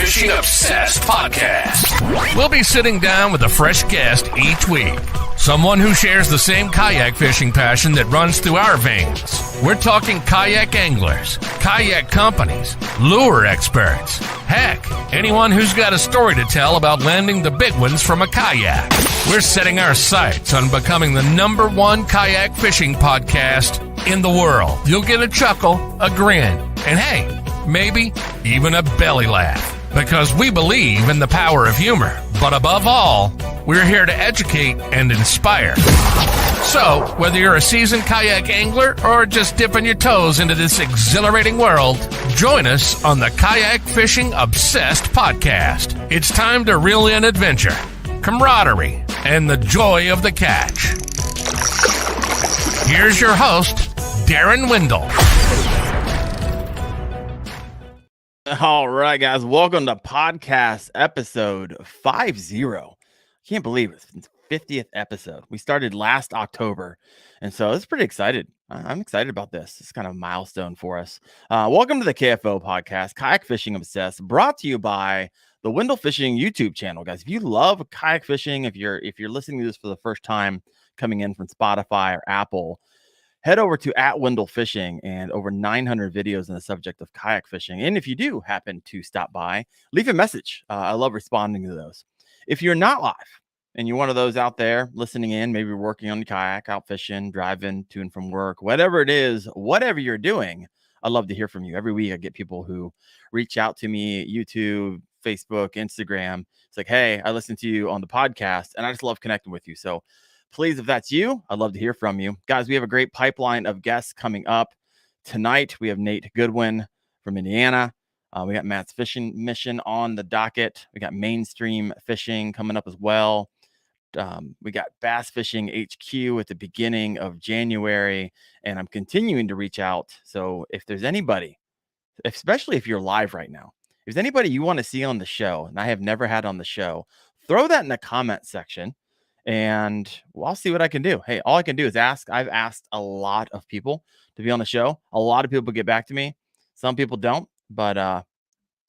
Fishing Obsessed podcast. We'll be sitting down with a fresh guest each week. Someone who shares the same kayak fishing passion that runs through our veins. We're talking kayak anglers, kayak companies, lure experts. Heck, anyone who's got a story to tell about landing the big ones from a kayak. We're setting our sights on becoming the #1 kayak fishing podcast in the world. You'll get a chuckle, a grin, and hey, maybe even a belly laugh. Because we believe in the power of humor. But above all, we're here to educate and inspire. So, whether you're a seasoned kayak angler or just dipping your toes into this exhilarating world, join us on the Kayak Fishing Obsessed podcast. It's time to reel in adventure, camaraderie, and the joy of the catch. Here's your host, Daren Wendell. All right, guys, welcome to podcast episode 50. Can't believe it's the 50th episode. We started last October, and so it's pretty excited. I'm excited about this. It's kind of a milestone for us. Welcome to the KFO podcast, Kayak Fishing Obsessed, brought to you by the Wendell Fishing YouTube channel, guys. If you love kayak fishing, if you're listening to this for the first time, coming in from Spotify or Apple, head over to @Wendell Fishing and over 900 videos on the subject of kayak fishing. And if you do happen to stop by, leave a message. I love responding to those. If you're not live and you're one of those out there listening in, maybe working on the kayak, out fishing, driving to and from work, whatever it is, whatever you're doing, I'd love to hear from you. Every week I get people who reach out to me, YouTube, Facebook, Instagram. It's like, hey, I listened to you on the podcast and I just love connecting with you. So please, if that's you, I'd love to hear from you. Guys, we have a great pipeline of guests coming up. Tonight, we have Nate Goodwin from Indiana. We got Matt's Fishing Mission on the docket. We got Mainstream Fishing coming up as well. We got Bass Fishing HQ at the beginning of January. And I'm continuing to reach out. So if there's anybody, especially if you're live right now, if there's anybody you want to see on the show, and I have never had on the show, throw that in the comment section. And I'll see what I can do. Hey, all I can do is ask. I've asked a lot of people to be on the show. A lot of people get back to me. Some people don't. But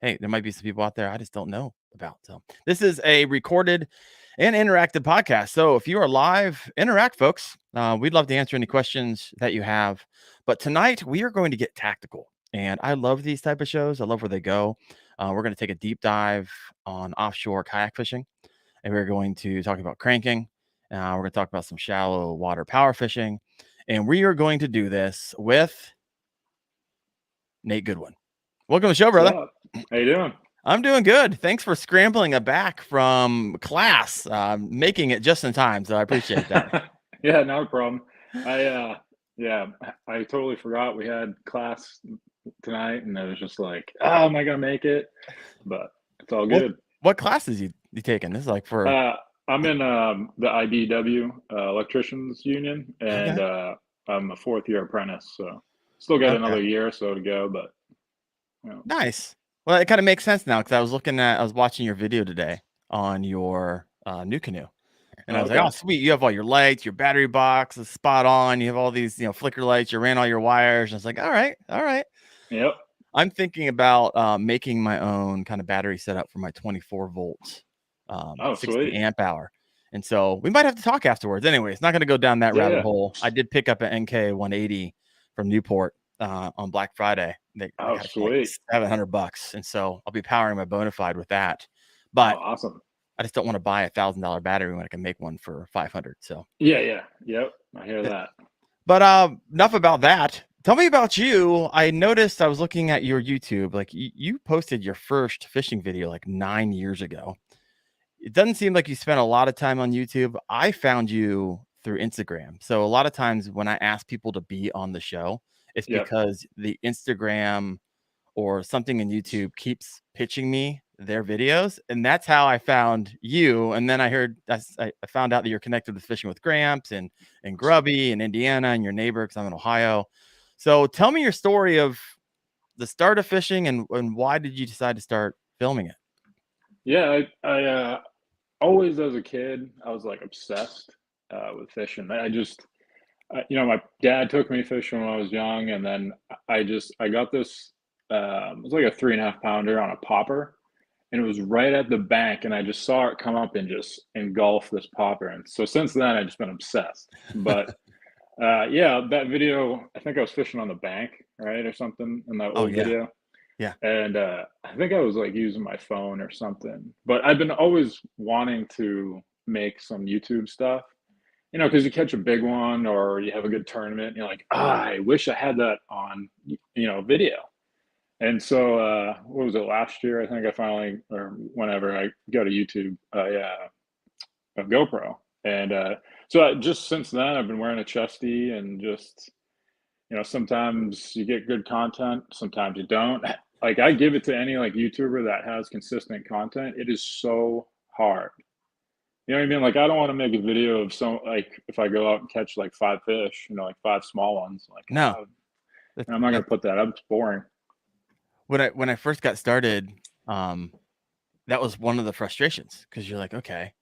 hey, there might be some people out there I just don't know about. So this is a recorded and interactive podcast. So if you are live, interact, folks. We'd love to answer any questions that you have. But tonight we are going to get tactical. And I love these type of shows. I love where they go. We're going to take a deep dive on offshore kayak fishing. And we're going to talk about cranking. We're going to talk about some shallow water power fishing. And we are going to do this with Nate Goodwin. Welcome to the show, brother. How you doing? I'm doing good. Thanks for scrambling back from class, making it just in time. So I appreciate that. Yeah, not a problem. I totally forgot we had class tonight. And I was just like, oh, am I going to make it? But it's all good. What classes you taking? This is like for I'm in the IBW Electricians Union, and I'm a 4th year apprentice, so still got another year or so to go. But nice. Well, it kind of makes sense now because I was watching your video today on your new canoe, and I was like, oh sweet, you have all your lights, your battery box is spot on, you have all these flicker lights, you ran all your wires, and it's like, all right. Yep. I'm thinking about making my own kind of battery setup for my 24 volts, 60 sweet. amp hour. And so we might have to talk afterwards. Anyway, it's not going to go down that rabbit hole. I did pick up an NK 180 from Newport on Black Friday. They got sweet. Like $700. And so I'll be powering my Bonafide with that. But awesome. I just don't want to buy $1,000 battery when I can make one for 500. So yeah. Yep. I hear that. But enough about that. Tell me about you. I noticed I was looking at your YouTube, like you posted your first fishing video like 9 years ago. It doesn't seem like you spent a lot of time on YouTube. I found you through Instagram. So a lot of times when I ask people to be on the show, it's because the Instagram or something in YouTube keeps pitching me their videos. And that's how I found you. And then I found out that you're connected with Fishing with Gramps and Grubby and Indiana and your neighbor, because I'm in Ohio. So tell me your story of the start of fishing and why did you decide to start filming it? Yeah, I always as a kid, I was like obsessed with fishing. My dad took me fishing when I was young, and then I got this, it was like a 3.5 pounder on a popper. and it was right at the bank, and I just saw it come up and just engulf this popper. And so since then, I've just been obsessed. But yeah, that video, I think I was fishing on the bank, right, or something in that Oh old yeah. video. Yeah. And I think I was like using my phone or something. But I've been always wanting to make some YouTube stuff, you know, because you catch a big one or you have a good tournament, and you're like, I wish I had that on, you know, video. And so, what was it, last year? I think I finally, or whenever I go to YouTube, a GoPro. And just since then, I've been wearing a chesty and just, you know, sometimes you get good content, sometimes you don't. Like I give it to any like YouTuber that has consistent content. It is so hard. You know what I mean? Like I don't want to make a video of some, like if I go out and catch like 5 fish, you know, like 5 small ones, like No, I'm not gonna put that up. It's boring. when I first got started, that was one of the frustrations, because you're like, okay,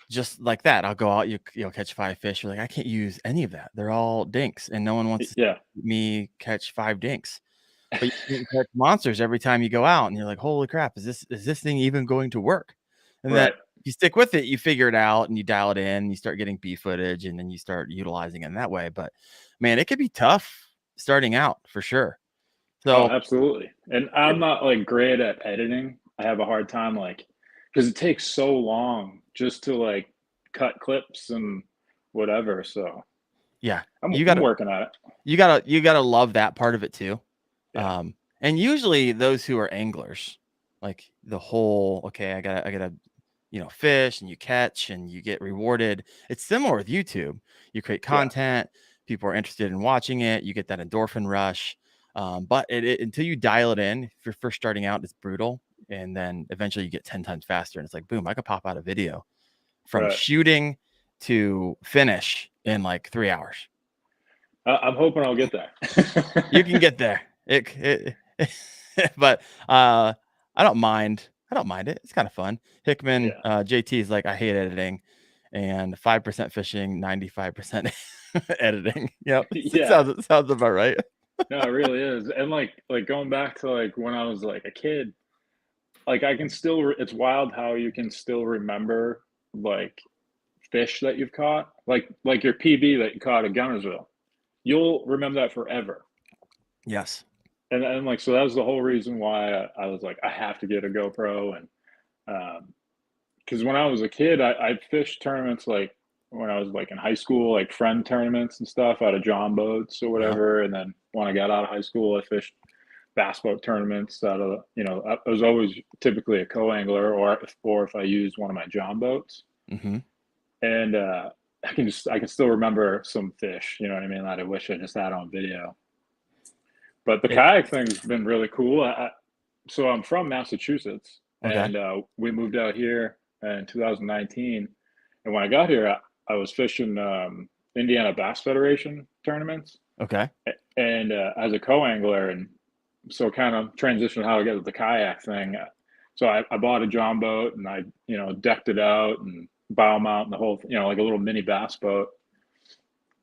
just like that, I'll go out, you'll catch 5 fish. You're like, I can't use any of that. They're all dinks, and no one wants to Yeah, see me catch 5 dinks. But you can catch monsters every time you go out, and you're like, holy crap, is this thing even going to work? And then right. you stick with it, you figure it out, and you dial it in, and you start getting B footage, and then you start utilizing it in that way. But man, it could be tough starting out for sure. Oh, So absolutely. And I'm not like great at editing. I have a hard time like because it takes so long just to like cut clips and whatever. So yeah, I'm working at it. you gotta love that part of it too. Yeah. And usually those who are anglers, like the whole, okay, I gotta, fish, and you catch and you get rewarded. It's similar with YouTube. You create Yeah. content, people are interested in watching it, you get that endorphin rush. But until you dial it in, if you're first starting out, it's brutal. And then eventually you get 10 times faster. And it's like, boom, I could pop out a video from Right. shooting to finish in like 3 hours. I'm hoping I'll get there. You can get there. But I don't mind. I don't mind it. It's kind of fun. Hickman, Yeah. JT is like, I hate editing, and 5% fishing, 95% editing. Yep. Yeah. Sounds about right. No, it really is. And like going back to like when I was like a kid, like I can still it's wild how you can still remember like fish that you've caught. Like your PB that you caught at Gunnersville. You'll remember that forever. Yes. And like so that was the whole reason why I was like I have to get a GoPro. And because when I was a kid I fished tournaments like when I was like in high school, like friend tournaments and stuff out of John boats or Yeah. whatever. And then when I got out of high school I fished bass boat tournaments out of, you know, I was always typically a co-angler or if I used one of my John boats. Mm-hmm. And I can still remember some fish, you know what I mean, that I wish I just had on video. But the kayak thing's been really cool. So I'm from Massachusetts, Okay. and we moved out here in 2019. And when I got here, I was fishing Indiana Bass Federation tournaments. Okay. And as a co-angler, and so kind of transitioned how to get to the kayak thing. So I bought a John boat and I, you know, decked it out and bow mount and the whole, you know, like a little mini bass boat.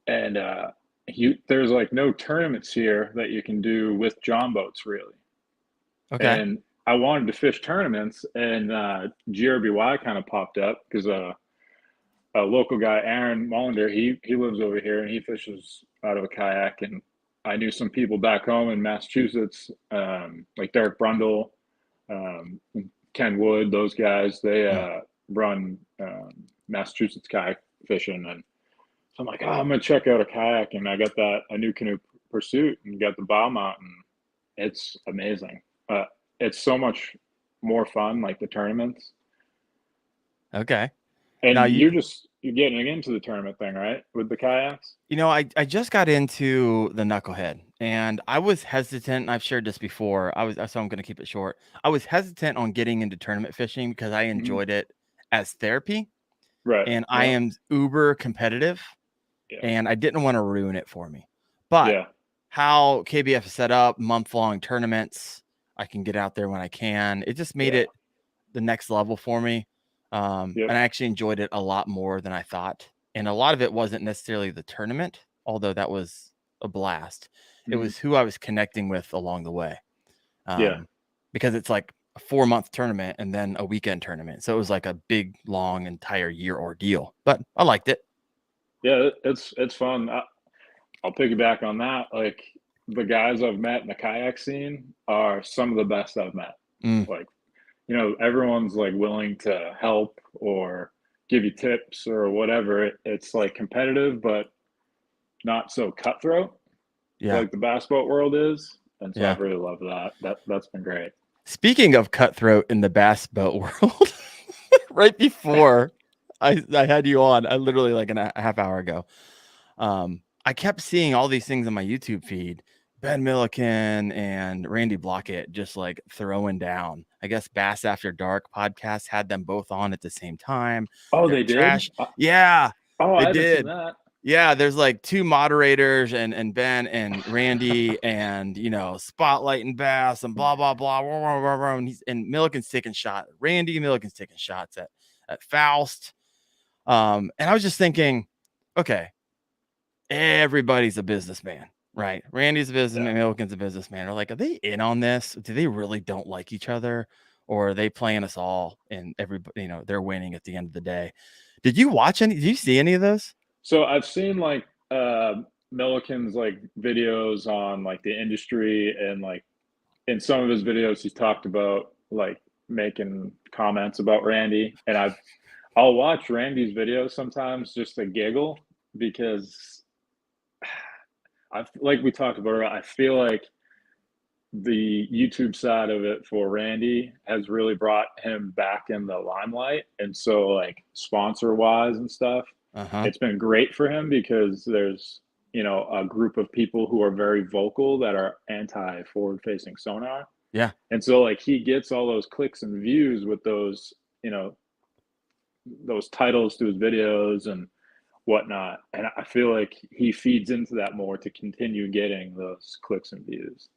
And there's like no tournaments here that you can do with John boats really. Okay. And I wanted to fish tournaments, and GRBY kind of popped up because a local guy, Aaron Mullender, he lives over here and he fishes out of a kayak. And I knew some people back home in Massachusetts, like Derek Brundle, Ken Wood, those guys, they run Massachusetts kayak fishing. And so I'm like, oh, I'm going to check out a kayak. And I got a new canoe Pursuit and got the bow mount. And it's amazing. It's so much more fun, like the tournaments. Okay. And Now you're getting into the tournament thing, right? With the kayaks? I just got into the knucklehead, and I was hesitant. I've shared this before. So I'm going to keep it short. I was hesitant on getting into tournament fishing because I enjoyed it as therapy. Right. And I am uber competitive, and I didn't want to ruin it for me. But how KBF is set up, month-long tournaments, I can get out there when I can. It just made it the next level for me. And I actually enjoyed it a lot more than I thought. And a lot of it wasn't necessarily the tournament, although that was a blast. It was who I was connecting with along the way. Because it's like, a 4-month tournament and then a weekend tournament. So it was like a big, long, entire year ordeal. But I liked it. Yeah, it's fun. I'll piggyback on that. Like the guys I've met in the kayak scene are some of the best I've met. Like, you know, everyone's like willing to help or give you tips or whatever. It's like competitive, but not so cutthroat. Yeah. Like the bass boat world is. And so Yeah. I've really loved that. That's been great. Speaking of cutthroat in the bass boat world, right before I had you on, I literally like a half hour ago, I kept seeing all these things on my YouTube feed. Ben Milliken and Randy Blockett just like throwing down. I guess Bass After Dark podcast had them both on at the same time. Oh, They're they trash. did? Yeah, Oh, they I haven't did. seen that. Yeah, there's like 2 moderators and Ben and Randy and, you know, spotlighting Bass and blah, blah, blah, blah, blah, blah, blah. And Milliken's taking shots. Randy Milliken's taking shots at Faust. And I was just thinking, okay, everybody's a businessman, right? Randy's a businessman, Milliken's a businessman. They're like, are they in on this? Do they really don't like each other? Or are they playing us all and everybody, you know, they're winning at the end of the day? Did you see any of those? So I've seen like Milliken's like videos on like the industry, and like in some of his videos he's talked about like making comments about Randy, and I'll watch Randy's videos sometimes just to giggle because like we talked about, I feel like the YouTube side of it for Randy has really brought him back in the limelight, and so like sponsor wise and stuff, it's been great for him because there's, you know, a group of people who are very vocal that are anti forward facing sonar. Yeah. And so like he gets all those clicks and views with those, you know, those titles to his videos and whatnot. And I feel like he feeds into that more to continue getting those clicks and views.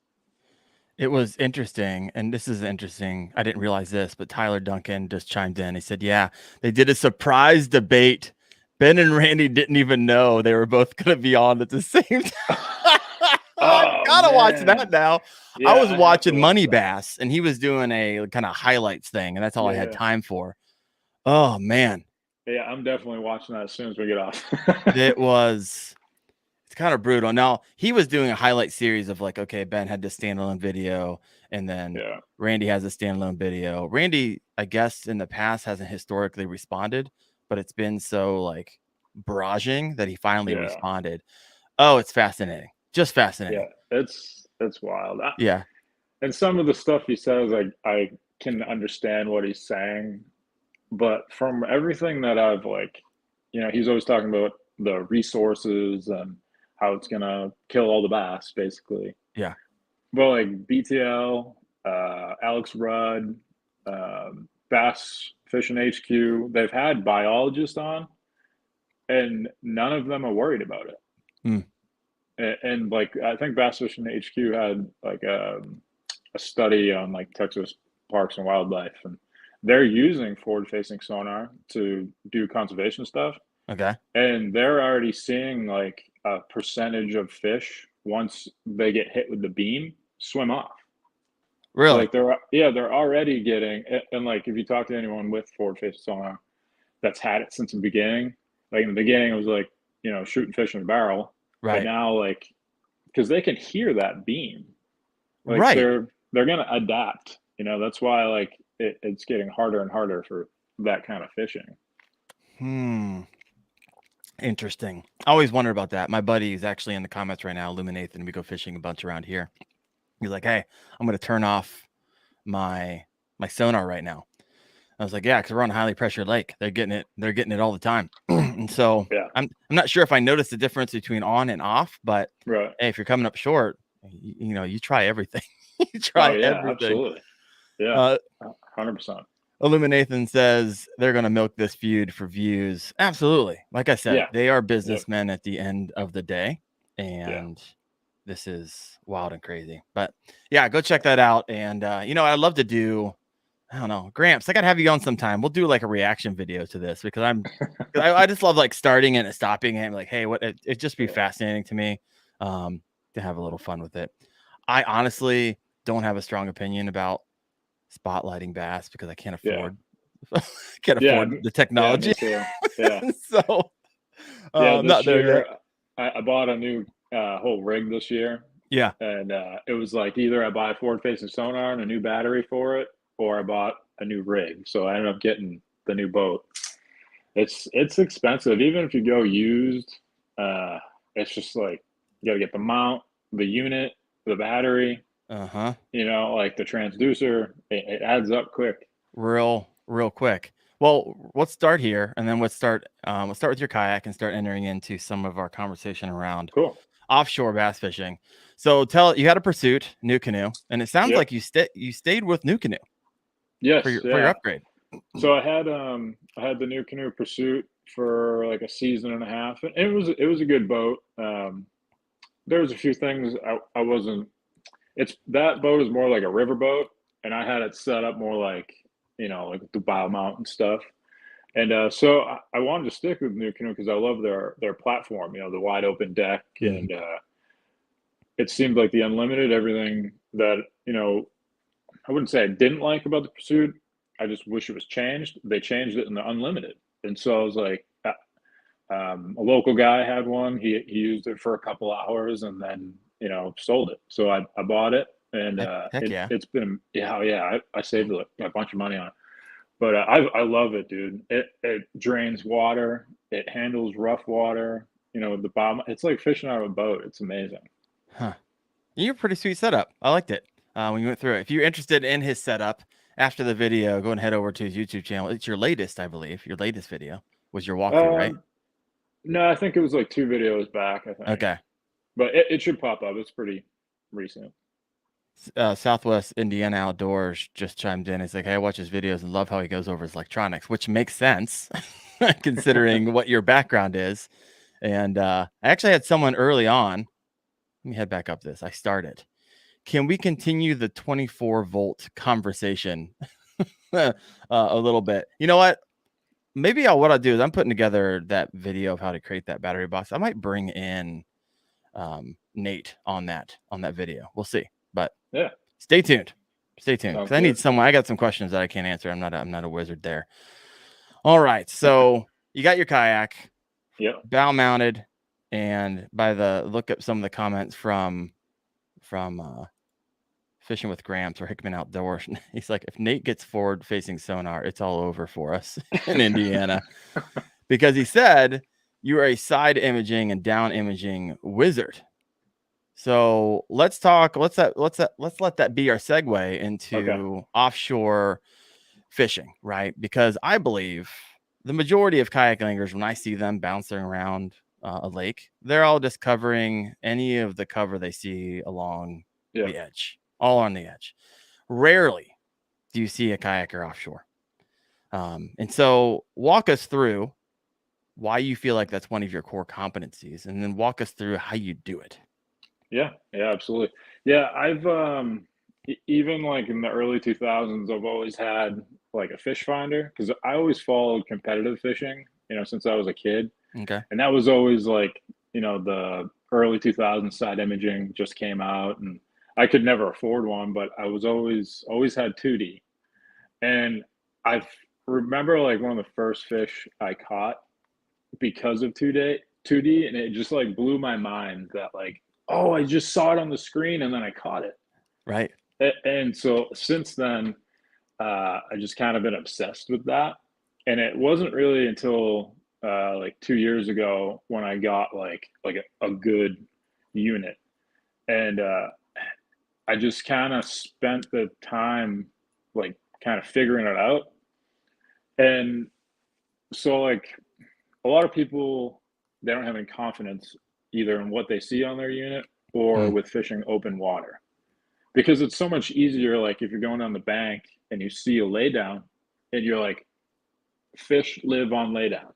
It was interesting, and this is interesting. I didn't realize this, but Tyler Duncan just chimed in. He said, yeah, they did a surprise debate. Ben and Randy didn't even know they were both going to be on at the same time. I gotta watch that now. Yeah, I was watching Money Bass, and he was doing a kind of highlights thing, and that's all I had time for. Oh, man. Yeah, I'm definitely watching that as soon as we get off. It's kind of brutal. Now, he was doing a highlight series of like, okay, Ben had this standalone video, and then Randy has a standalone video. Randy, I guess, in the past hasn't historically responded, but it's been so like barraging that he finally responded. Oh, it's fascinating. Just fascinating. Yeah, it's wild. Yeah. And some of the stuff he says, I can understand what he's saying, but from everything that I've like, you know, he's always talking about the resources and how it's gonna kill all the bass, basically. Yeah. But like BTL, Alex Rudd, Bass Fishing HQ, they've had biologists on, and none of them are worried about it. And like I think Bass Fishing HQ had like a study on like Texas parks and wildlife, and they're using forward-facing sonar to do conservation stuff. Okay. And they're already seeing like a percentage of fish once they get hit with the beam swim off. Really? Like they're already getting, and like if you talk to anyone with forward-facing sonar that's had it since the beginning, like in the beginning it was like, you know, shooting fish in a barrel. Right. But now like, because they can hear that beam, like they're gonna adapt. You know, that's why like it's getting harder and harder for that kind of fishing. Interesting. I always wondered about that. My buddy is actually in the comments right now, Illuminathan. We go fishing a bunch around here. He's like, hey, I'm going to turn off my sonar right now. I was like, yeah, because we're on a highly pressured lake. They're getting it all the time. And so I'm not sure if I noticed the difference between on and off, but hey, if you're coming up short, you know, you try everything. You try everything. Absolutely. Yeah, 100%. Illuminathan says they're going to milk this feud for views. Absolutely. Like I said, they are businessmen at the end of the day. And this is wild and crazy. But yeah, go check that out. And, you know, I'd love to do, I don't know, Gramps, I got to have you on sometime. We'll do like a reaction video to this because I just love like starting it and stopping it. Like, hey, it'd just be fascinating to me to have a little fun with it. I honestly don't have a strong opinion about spotlighting bass because I can't Yeah. afford the technology. Me too. Yeah. So Yeah, not this there yet. year I bought a new whole rig this year, Yeah. and it was like either I buy a forward-facing sonar and a new battery for it, or I bought a new rig. So I ended up getting the new boat. It's expensive, even if you go used. It's just like you got to get the mount, the unit, the battery. Like the transducer. It adds up quick. Real quick. Well, let's start here, and then let's start with your kayak and start entering into some of our conversation around offshore bass fishing. So you had a Pursuit new canoe, and it sounds like you stayed with new canoe. Yes, for your upgrade. So I had the new canoe Pursuit for like a season and a half, and it was a good boat. There was a few things I wasn't. That boat is more like a river boat, and I had it set up more like like the bow mount and stuff. And so I wanted to stick with new canoe because I love their platform. The wide open deck, and it seemed like the unlimited everything that I wouldn't say I didn't like about the Pursuit. I just wish it was changed. They changed it in the unlimited, and so I was like, a local guy had one. He used it for a couple hours and then sold it. So I bought it, and it's been I saved a bunch of money on it. But I love it, dude. It drains water. It handles rough water. The bottom. It's like fishing out of a boat. It's amazing. Huh. You're a pretty sweet setup. I liked it when you went through it. If you're interested in his setup after the video, go and head over to his YouTube channel. It's your latest, I believe. Your latest video was your walkthrough, right? No, I think it was like 2 videos back, I think. Okay. But it should pop up. It's pretty recent. Southwest Indiana Outdoors just chimed in. He's like, hey, I watch his videos and love how he goes over his electronics, which makes sense considering what your background is. And I actually had someone early on. Let me head back up this. I started. Can we continue the 24-volt conversation a little bit? You know what? Maybe what I'll do is I'm putting together that video of how to create that battery box. I might bring in Nate on that video. We'll see. But yeah, stay tuned. Because I need someone. I got some questions that I can't answer. I'm not a wizard there. All right. So you got your kayak. Yep. Bow mounted. And by the look up some of the comments from Fishing with Gramps or Hickman Outdoors, he's like, if Nate gets forward facing sonar, it's all over for us in Indiana. Because he said you are a side imaging and down imaging wizard. So let's talk. Let's let that be our segue into offshore fishing, right? Because I believe the majority of kayak anglers, when I see them bouncing around a lake, they're all just covering any of the cover they see along the edge, all on the edge. Rarely do you see a kayaker offshore. And so walk us through why you feel like that's one of your core competencies, and then walk us through how you do it. Yeah, absolutely. Yeah, I've even like in the early 2000s, I've always had like a fish finder because I always followed competitive fishing, since I was a kid. Okay. And that was always like, the early 2000s side imaging just came out, and I could never afford one, but I was always had 2D. And I remember like one of the first fish I caught because of 2D, and it just like blew my mind that like, oh, I just saw it on the screen and then I caught it. Right. And so since then, I just kind of been obsessed with that. And it wasn't really until like 2 years ago when I got like a good unit. And I just kind of spent the time like kind of figuring it out. And so like a lot of people, they don't have any confidence either in what they see on their unit or with fishing open water, because it's so much easier. Like if you're going down the bank and you see a laydown and you're like, fish live on laydowns.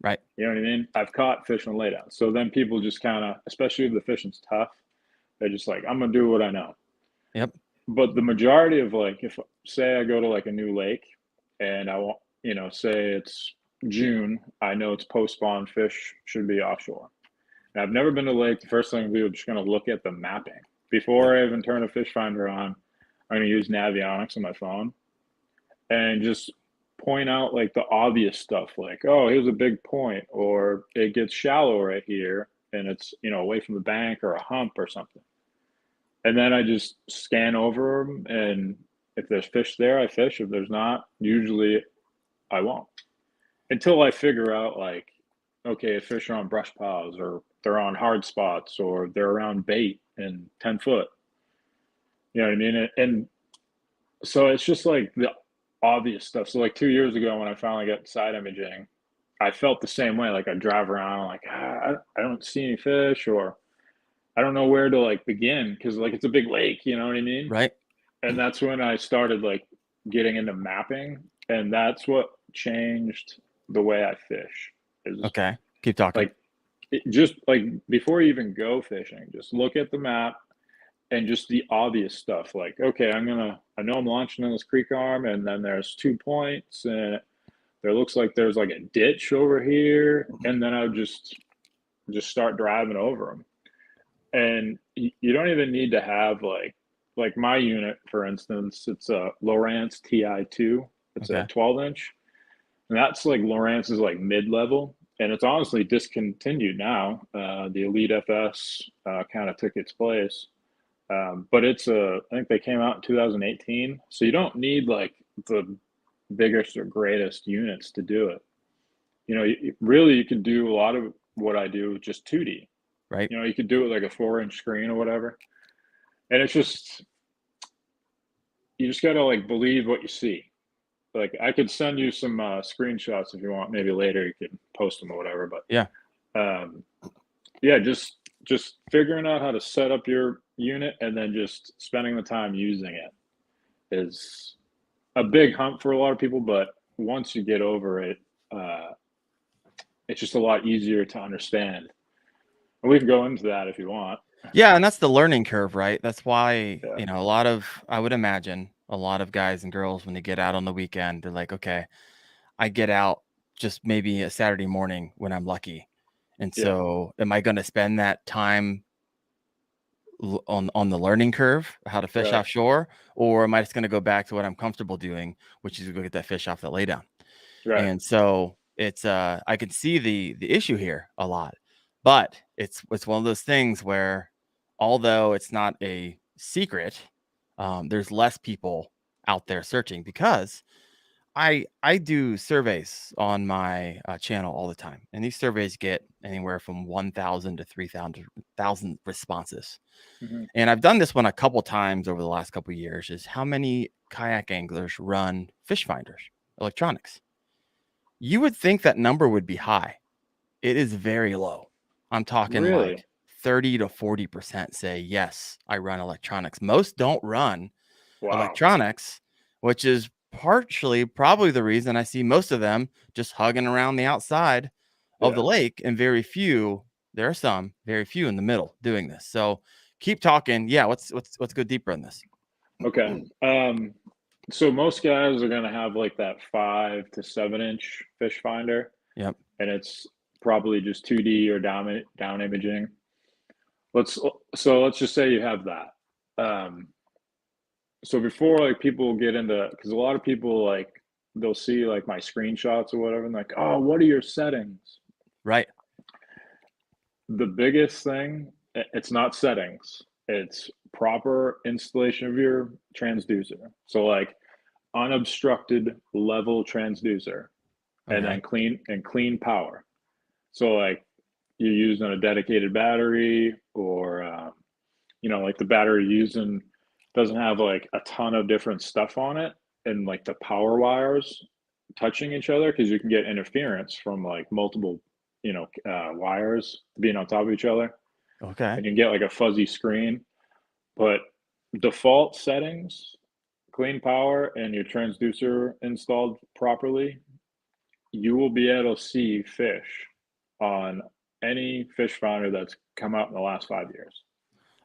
Right. You know what I mean? I've caught fish on laydowns. So then people just kind of, especially if the fishing's tough, they're just like, I'm going to do what I know. Yep. But the majority of like, if say I go to like a new lake and I want, say it's June, I know it's post-spawn, fish should be offshore. And I've never been to a lake. The first thing we were just going to look at the mapping. Before I even turn a fish finder on, I'm going to use Navionics on my phone and just point out like the obvious stuff, like, oh, here's a big point, or it gets shallow right here and it's, away from the bank or a hump or something. And then I just scan over them, and if there's fish there, I fish. If there's not, usually I won't. Until I figure out, like, okay, if fish are on brush piles, or they're on hard spots, or they're around bait in 10 foot. You know what I mean? And so it's just like the obvious stuff. So like 2 years ago when I finally got side imaging, I felt the same way. Like I drive around like, I don't see any fish, or I don't know where to like begin, because like it's a big lake, you know what I mean? Right. And that's when I started like getting into mapping, and that's what changed the way I fish. Okay. Keep talking. Like just like before you even go fishing, just look at the map and just the obvious stuff. Like, okay, I know I'm launching in this creek arm, and then there's 2 points, and there looks like there's like a ditch over here, and then I would just start driving over them. And you don't even need to have like my unit, for instance, it's a Lowrance TI2. It's a 12-inch. And that's like Lowrance's like mid-level. And it's honestly discontinued now. The Elite FS kind of took its place. But I think they came out in 2018. So you don't need like the biggest or greatest units to do it. Really you can do a lot of what I do with just 2D. Right. You could do it like a 4-inch screen or whatever. And it's just, you just got to like believe what you see. Like I could send you some screenshots if you want, maybe later you can post them or whatever. But yeah, just figuring out how to set up your unit and then just spending the time using it is a big hump for a lot of people. But once you get over it, it's just a lot easier to understand. And we can go into that if you want. Yeah, and that's the learning curve, right? That's why, I would imagine a lot of guys and girls, when they get out on the weekend, they're like, okay, I get out just maybe a Saturday morning when I'm lucky. And so am I going to spend that time on the learning curve, how to fish offshore, or am I just going to go back to what I'm comfortable doing, which is to go get that fish off the laydown? Right. And so it's I can see the issue here a lot, but it's one of those things where, although it's not a secret, there's less people out there searching, because I do surveys on my channel all the time, and these surveys get anywhere from 1,000 to 3,000 responses. Mm-hmm. And I've done this one a couple times over the last couple of years. Is how many kayak anglers run fish finders, electronics? You would think that number would be high. It is very low. I'm talking like 30 to 40% say, yes, I run electronics. Most don't run electronics, which is partially probably the reason I see most of them just hugging around the outside of the lake, and very few in the middle doing this. So keep talking. Yeah. Let's go deeper in this. Okay. So most guys are going to have like that 5 to 7-inch fish finder. Yep. And it's probably just 2D or down imaging. Let's just say you have that. So before like people get into, because a lot of people like they'll see like my screenshots or whatever, and like, oh, what are your settings? Right. The biggest thing, it's not settings. It's proper installation of your transducer. So like unobstructed level transducer, and then clean power. So like you're using a dedicated battery, or like the battery you're using doesn't have like a ton of different stuff on it, and like the power wires touching each other, because you can get interference from like multiple wires being on top of each other. Okay. And you can get like a fuzzy screen. But default settings, clean power, and your transducer installed properly, you will be able to see fish on any fish finder that's come out in the last 5 years.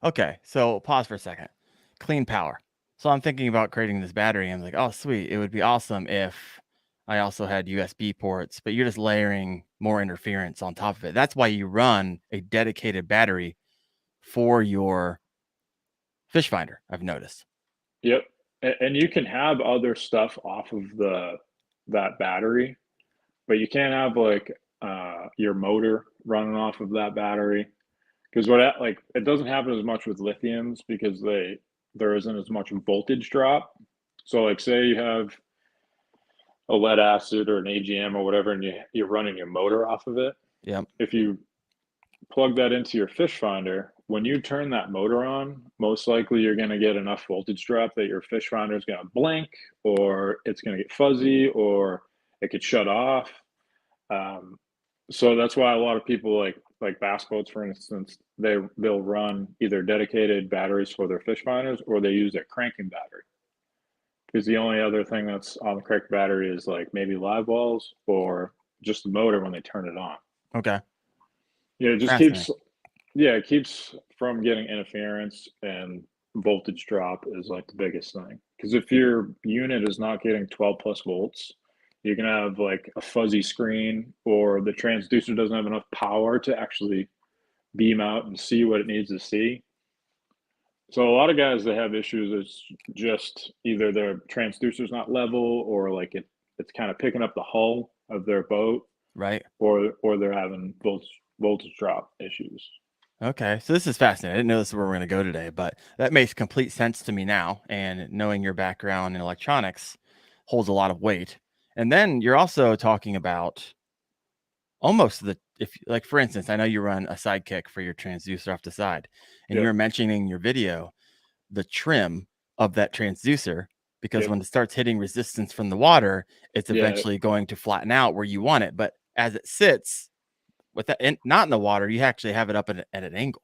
Okay, so pause for a second. Clean power. So I'm thinking about creating this battery. I'm like, oh, sweet. It would be awesome if I also had USB ports, but you're just layering more interference on top of it. That's why you run a dedicated battery for your fish finder, I've noticed. Yep. And you can have other stuff off of that battery, but you can't have like your motor running off of that battery, because like it doesn't happen as much with lithiums because there isn't as much voltage drop. So like say you have a lead acid or an AGM or whatever, and you're running your motor off of it. Yep. If you plug that into your fish finder, when you turn that motor on, most likely you're going to get enough voltage drop that your fish finder is going to blink, or it's going to get fuzzy, or it could shut off. So that's why a lot of people like bass boats, for instance, they'll run either dedicated batteries for their fish finders, or they use a cranking battery. Because the only other thing that's on the crank battery is like maybe live wells or just the motor when they turn it on. Okay. Yeah, it just it keeps from getting interference, and voltage drop is like the biggest thing. Because if your unit is not getting 12 plus volts, you can have like a fuzzy screen, or the transducer doesn't have enough power to actually beam out and see what it needs to see. So a lot of guys that have issues is just either their transducer's not level, or like it's kind of picking up the hull of their boat, Right. or they're having voltage drop issues. Okay, so this is fascinating. I didn't know this is where we're going to go today, but that makes complete sense to me now. And knowing your background in electronics holds a lot of weight. And then you're also talking about almost if like, for instance, I know you run a sidekick for your transducer off the side, and Yep. you were mentioning in your video the trim of that transducer, because Yep. when it starts hitting resistance from the water, it's Yeah. eventually going to flatten out where you want it. But as it sits with that not in the water, you actually have it up at an angle.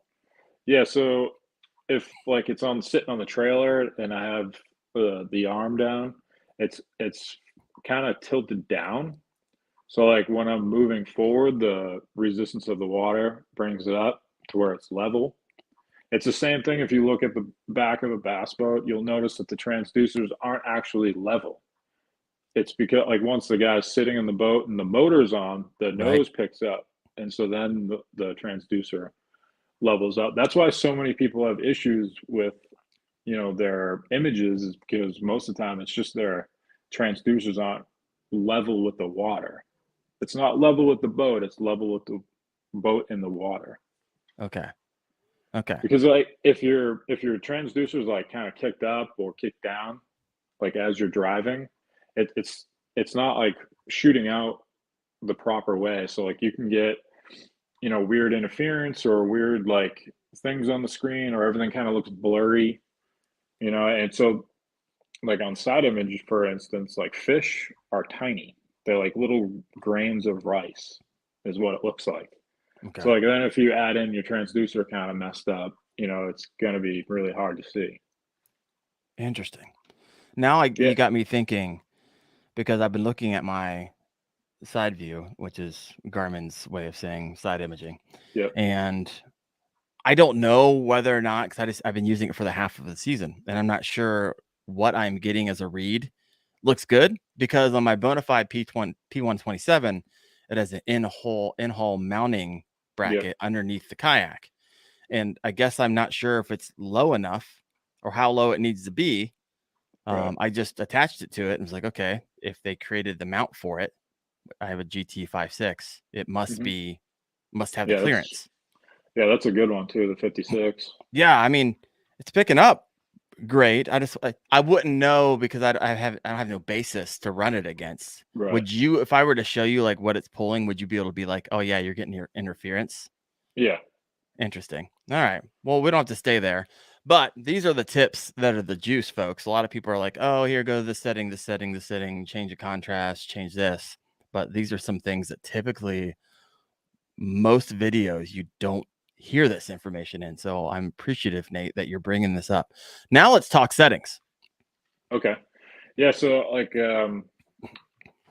Yeah. So if like it's sitting on the trailer and I have the arm down, it's kind of tilted down. So like when I'm moving forward, the resistance of the water brings it up to where it's level. It's the same thing if you look at the back of a bass boat, you'll notice that the transducers aren't actually level. It's because like once the guy's sitting in the boat and the motor's on, the Right. nose picks up. And so then the transducer levels up. That's why so many people have issues with, their images, is because most of the time it's just their transducers aren't level with the water. It's not level with the boat, it's level with the boat in the water. Okay. Okay. Because like if your transducer is like kind of kicked up or kicked down, like as you're driving, it's not like shooting out the proper way. So like you can get, weird interference or weird like things on the screen, or everything kind of looks blurry, and so like on side images, for instance, like fish are tiny. They're like little grains of rice is what it looks like. Okay. So like then if you add in your transducer kind of messed up, it's going to be really hard to see. Interesting. Now you got me thinking, because I've been looking at my side view, which is Garmin's way of saying side imaging. Yep. And I don't know whether or not, because I've been using it for the half of the season, and I'm not sure what I'm getting as a read looks good, because on my Bonafide P127, it has an in-hull mounting bracket underneath the kayak. And I guess I'm not sure if it's low enough or how low it needs to be. Right. I just attached it to it and was like, okay, if they created the mount for it, I have a GT 5.6, it must have the clearance. That's a good one too, the 56. Yeah, I mean, it's picking up great. I wouldn't know, because I don't have no basis to run it against. Right. Would you, if I were to show you like what it's pulling, would you be able to be like, oh yeah, you're getting your interference? Yeah. Interesting. All right. Well, we don't have to stay there, but these are the tips that are the juice, folks. A lot of people are like, oh, here goes the setting, change the contrast, change this. But these are some things that typically most videos you don't hear this information in. So I'm appreciative, Nate, that you're bringing this up. Now let's talk settings. Okay. Yeah. So like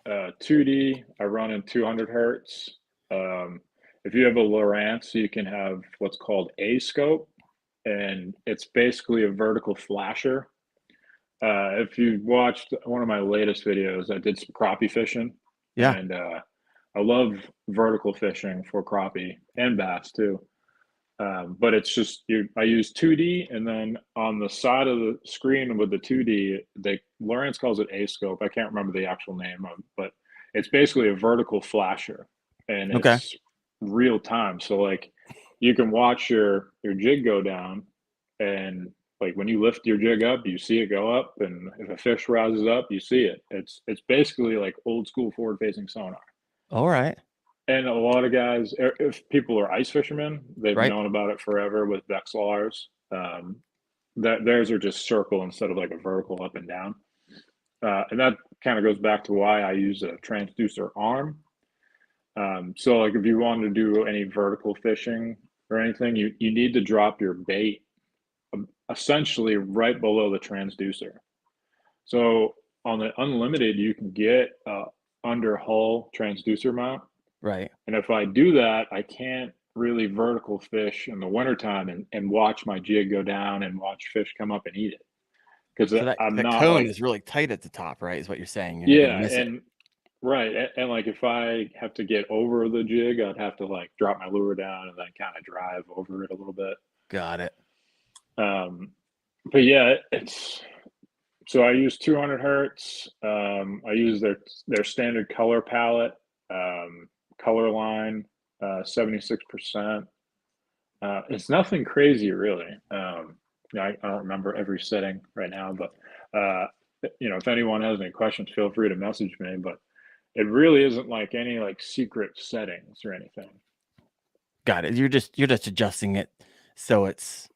2D, I run in 200 hertz. If you have a Lowrance, you can have what's called a scope, and it's basically a vertical flasher. If you watched one of my latest videos, I did some crappie fishing. Yeah. And I love vertical fishing for crappie and bass too. But it's just I use 2D, and then on the side of the screen with the 2D, Lawrence calls it a scope. I can't remember the actual name of, but it's basically a vertical flasher, and Okay. it's real time. So like you can watch your jig go down, and like when you lift your jig up, you see it go up, and if a fish rises up, you see it. It's basically like old school forward facing sonar. All right. And a lot of guys, if people are ice fishermen, they've Right. known about it forever with Vexilars. That theirs are just circle instead of like a vertical up and down. And that kind of goes back to why I use a transducer arm. So like if you want to do any vertical fishing or anything, you need to drop your bait essentially right below the transducer. So on the unlimited, you can get under hull transducer mount. Right. And if I do that, I can't really vertical fish in the wintertime and watch my jig go down and watch fish come up and eat it. Because So that I'm the not cone like, is really tight at the top, right? Is what you're saying. You're gonna yeah, miss it. and right. And like if I have to get over the jig, I'd have to like drop my lure down and then kind of drive over it a little bit. Got it. But yeah, so I use 200 hertz. I use their standard color palette, color line, 76%. It's nothing crazy, really. I don't remember every setting right now, but if anyone has any questions, feel free to message me. But it really isn't like any like secret settings or anything. Got it. You're just adjusting it so it's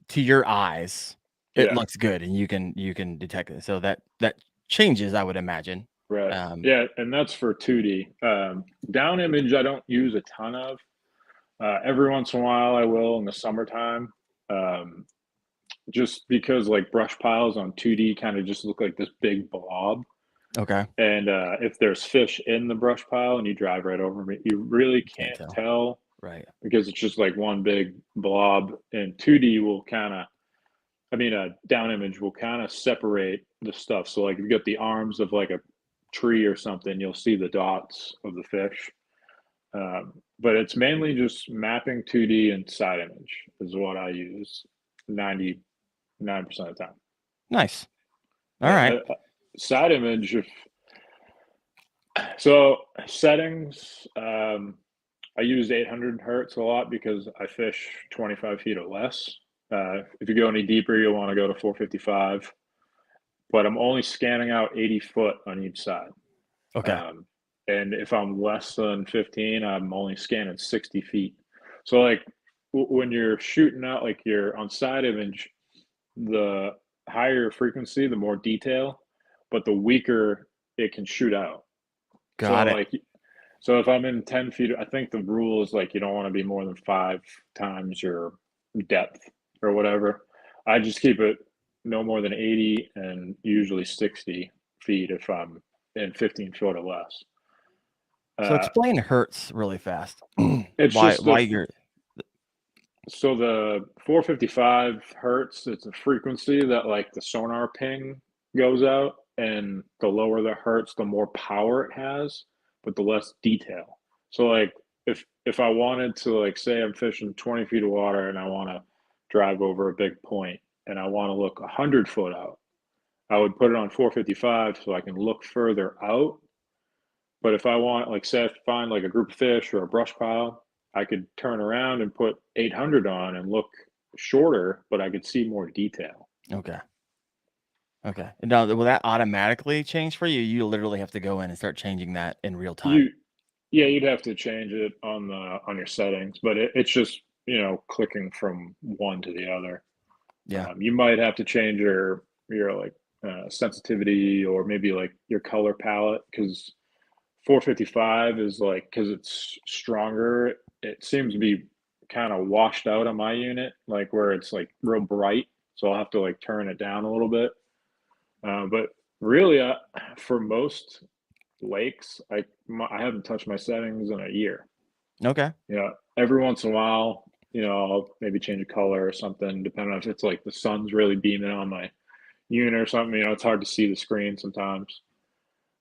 to your eyes. It Yeah. looks good, and you can detect it. So that changes, I would imagine. Right. Yeah, and that's for 2D. Down image, I don't use a ton of. Every once in a while, I will in the summertime, just because like brush piles on 2D kind of just look like this big blob. Okay. And if there's fish in the brush pile and you drive right over me, you really can't tell. Right. Because it's just like one big blob. And 2D will kind of, down image will kind of separate the stuff. So like if you got the arms of like a tree or something, you'll see the dots of the fish. But it's mainly just mapping 2D and side image is what I use 99% of the time. Nice. All right. Side image, so settings, I use 800 hertz a lot because I fish 25 feet or less. If you go any deeper, you'll want to go to 455. But I'm only scanning out 80 foot on each side. Okay. And if I'm less than 15, I'm only scanning 60 feet. So like when you're shooting out, like you're on side image, the higher frequency, the more detail, but the weaker it can shoot out. Got it. So if I'm in 10 feet, I think the rule is like you don't want to be more than 5 times your depth or whatever. I just keep it no more than 80 and usually 60 feet if I'm in 15 foot or less. So explain hertz really fast. It's why you're so the 455 hertz, it's a frequency that like the sonar ping goes out, and the lower the hertz, the more power it has, but the less detail. So like if I wanted to, like, say I'm fishing 20 feet of water and I want to drive over a big point and I want to look 100 foot out, I would put it on 455 so I can look further out. But if I want, like, say I find like a group of fish or a brush pile, I could turn around and put 800 on and look shorter, but I could see more detail. Okay. Now, will that automatically change for you? You literally have to go in and start changing that in real time. You'd have to change it on your settings, but it's just, clicking from one to the other. Yeah. You might have to change your like sensitivity or maybe like your color palette, because 455 is like, because it's stronger, it seems to be kind of washed out on my unit, like where it's like real bright. So I'll have to like turn it down a little bit. But really, for most lakes, I haven't touched my settings in a year. Okay. Yeah, every once in a while, I'll maybe change a color or something, depending on if it's like the sun's really beaming on my unit or something. It's hard to see the screen sometimes.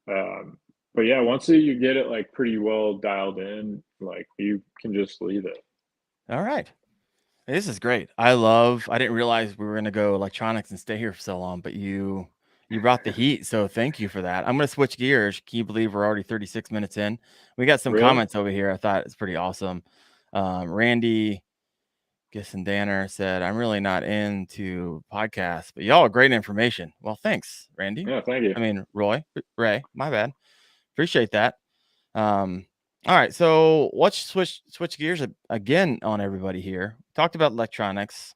But yeah, once you get it like pretty well dialed in, like you can just leave it. All right. This is great. I didn't realize we were going to go electronics and stay here for so long, but you brought the heat. So thank you for that. I'm going to switch gears. Can you believe we're already 36 minutes in? We got some Really? comments over here. I thought it's pretty awesome. Randy Gissendanner said, I'm really not into podcasts, but y'all are great information. Well, thanks, Randy. Yeah, thank you. I mean, Ray, my bad. Appreciate that. All right, so let's switch gears again on everybody here. Talked about electronics.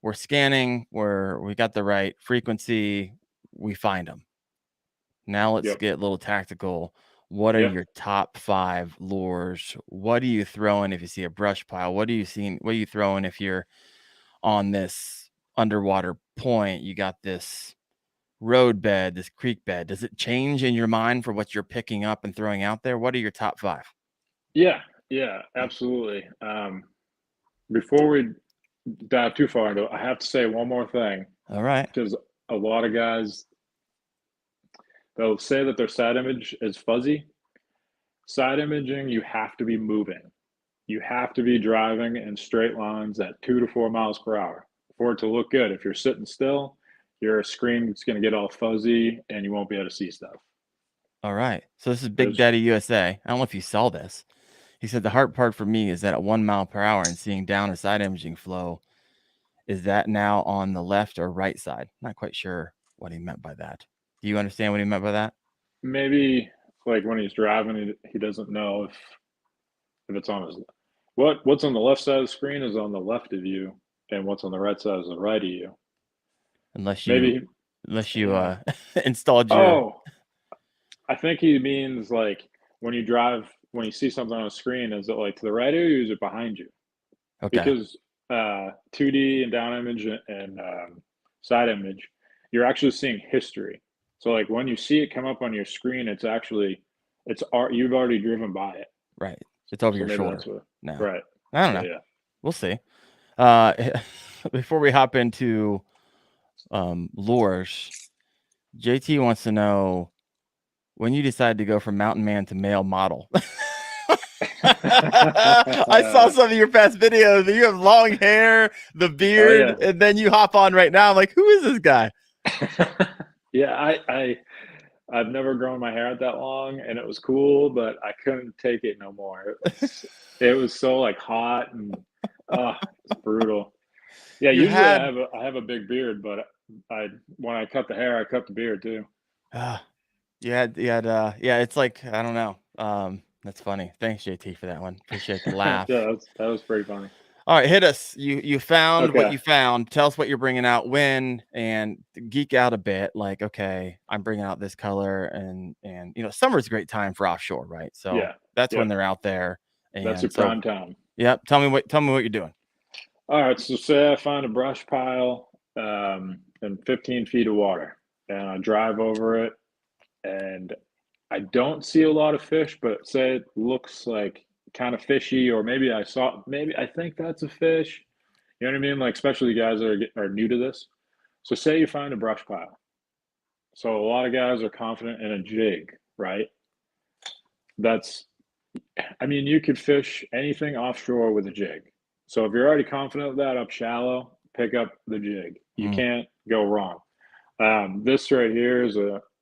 We're scanning where we got the right frequency. We find them. Now let's get a little tactical. What are your top 5 lures? What are you throwing if you see a brush pile? What are you throwing if you're on this underwater point? You got this road bed, this creek bed. Does it change in your mind for what you're picking up and throwing out there? What are your top 5? Yeah, absolutely. Before we dive too far into it, I have to say one more thing. All right. Because a lot of guys, they'll say that their side image is fuzzy. Side imaging, you have to be moving. You have to be driving in straight lines at 2 to 4 miles per hour for it to look good. If you're sitting still, your screen's going to get all fuzzy and you won't be able to see stuff. All right. So this is Big Daddy USA. I don't know if you saw this. He said the hard part for me is that at 1 mile per hour and seeing down or side imaging flow, is that now on the left or right side? Not quite sure what he meant by that. Do you understand what he meant by that? Maybe like when he's driving, he doesn't know if it's on his what's on the left side of the screen is on the left of you, and what's on the right side is the right of you. Unless you installed your. Oh, I think he means like when you drive, when you see something on a screen, is it like to the right of you or is it behind you? Okay. Because 2D and down image and side image, you're actually seeing history. So like when you see it come up on your screen, you've already driven by it. Right. It's over your shoulder now. Right. I don't know. Yeah. We'll see. Before we hop into lures, JT wants to know when you decided to go from mountain man to male model. I saw some of your past videos. You have long hair, the beard, and then you hop on right now. I'm like, who is this guy? Yeah, I've never grown my hair out that long, and it was cool, but I couldn't take it no more. It was so like hot and it's brutal. Yeah, usually I have a big beard, but when I cut the hair, I cut the beard too. Yeah, it's like, I don't know. That's funny. Thanks, JT, for that one. Appreciate the laugh. Yeah, that was pretty funny. All right, hit us. You found what you found. Tell us what you're bringing out when, and geek out a bit. Like, okay, I'm bringing out this color, and summer's a great time for offshore, right? So that's when they're out there. And that's your prime time. Yep. Tell me what you're doing. All right. So say I find a brush pile in 15 feet of water, and I drive over it, and I don't see a lot of fish, but say it looks like kind of fishy, or maybe I think that's a fish. You know what I mean? Like, especially guys that are new to this. So say you find a brush pile. So a lot of guys are confident in a jig, right? You could fish anything offshore with a jig. So if you're already confident of that up shallow, pick up the jig. You can't go wrong. This right here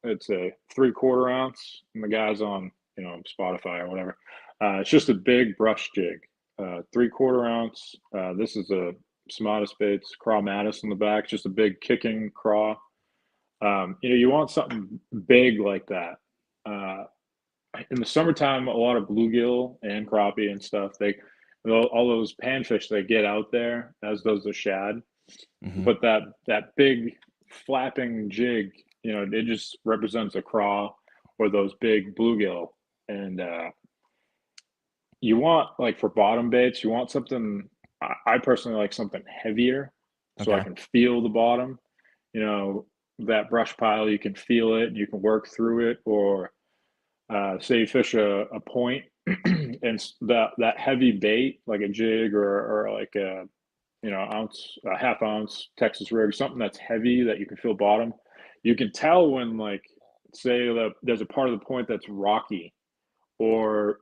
it's a 3/4 ounce, and the guy's on, Spotify or whatever. It's just a big brush jig, 3/4 ounce. This is a Smartus Baits Craw Mattis in the back, just a big kicking craw. You want something big like that. In the summertime, a lot of bluegill and crappie and stuff, all those panfish, they get out there, as does the shad. Mm-hmm. But that big flapping jig, it just represents a craw or those big bluegill. And you want, like, for bottom baits, you want something. I personally like something heavier, so I can feel the bottom. That brush pile, you can feel it, you can work through it. Or say you fish a point, and that heavy bait, like a jig or like a half ounce Texas rig, something that's heavy that you can feel bottom. You can tell when, like, say that there's a part of the point that's rocky, or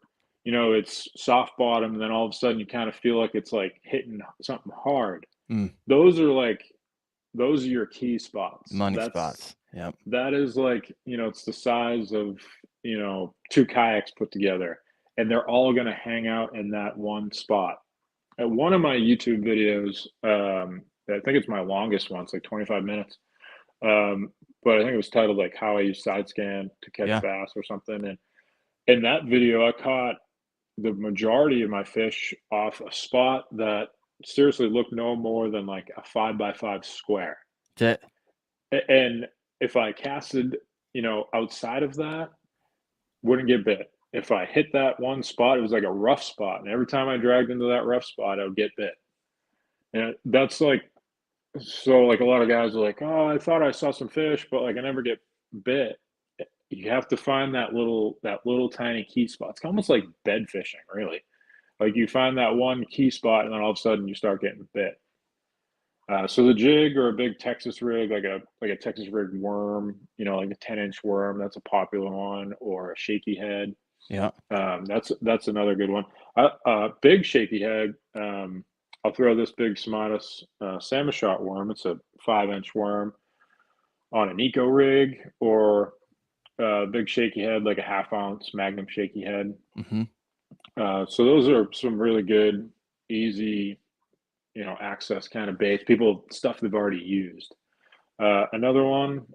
it's soft bottom, and then all of a sudden you kind of feel like it's like hitting something hard. Mm. Those are your key spots. Money spots. Yep. That is like, it's the size of, two kayaks put together, and they're all going to hang out in that one spot. At one of my YouTube videos, I think it's my longest one, it's like 25 minutes. But I think it was titled like how I use side scan to catch bass or something. And in that video, I caught the majority of my fish off a spot that seriously looked no more than like a 5x5 square. That's it. And if I casted, outside of that, wouldn't get bit. If I hit that one spot, it was like a rough spot. And every time I dragged into that rough spot, I would get bit. And that's like, so like a lot of guys are like, oh, I thought I saw some fish, but like I never get bit. You have to find that little tiny key spot. It's almost like bed fishing, really. Like you find that one key spot, and then all of a sudden you start getting bit. So the jig or a big Texas rig, like a Texas rig worm, like a 10-inch worm, that's a popular one, or a shaky head. Yeah. That's another good one. Big shaky head. I'll throw this big Samadas salmon shot worm. It's a 5-inch worm on an eco rig, or big shaky head, like a 1/2 ounce Magnum shaky head. Mm-hmm. So those are some really good, easy, access kind of baits. Stuff they've already used. Another one.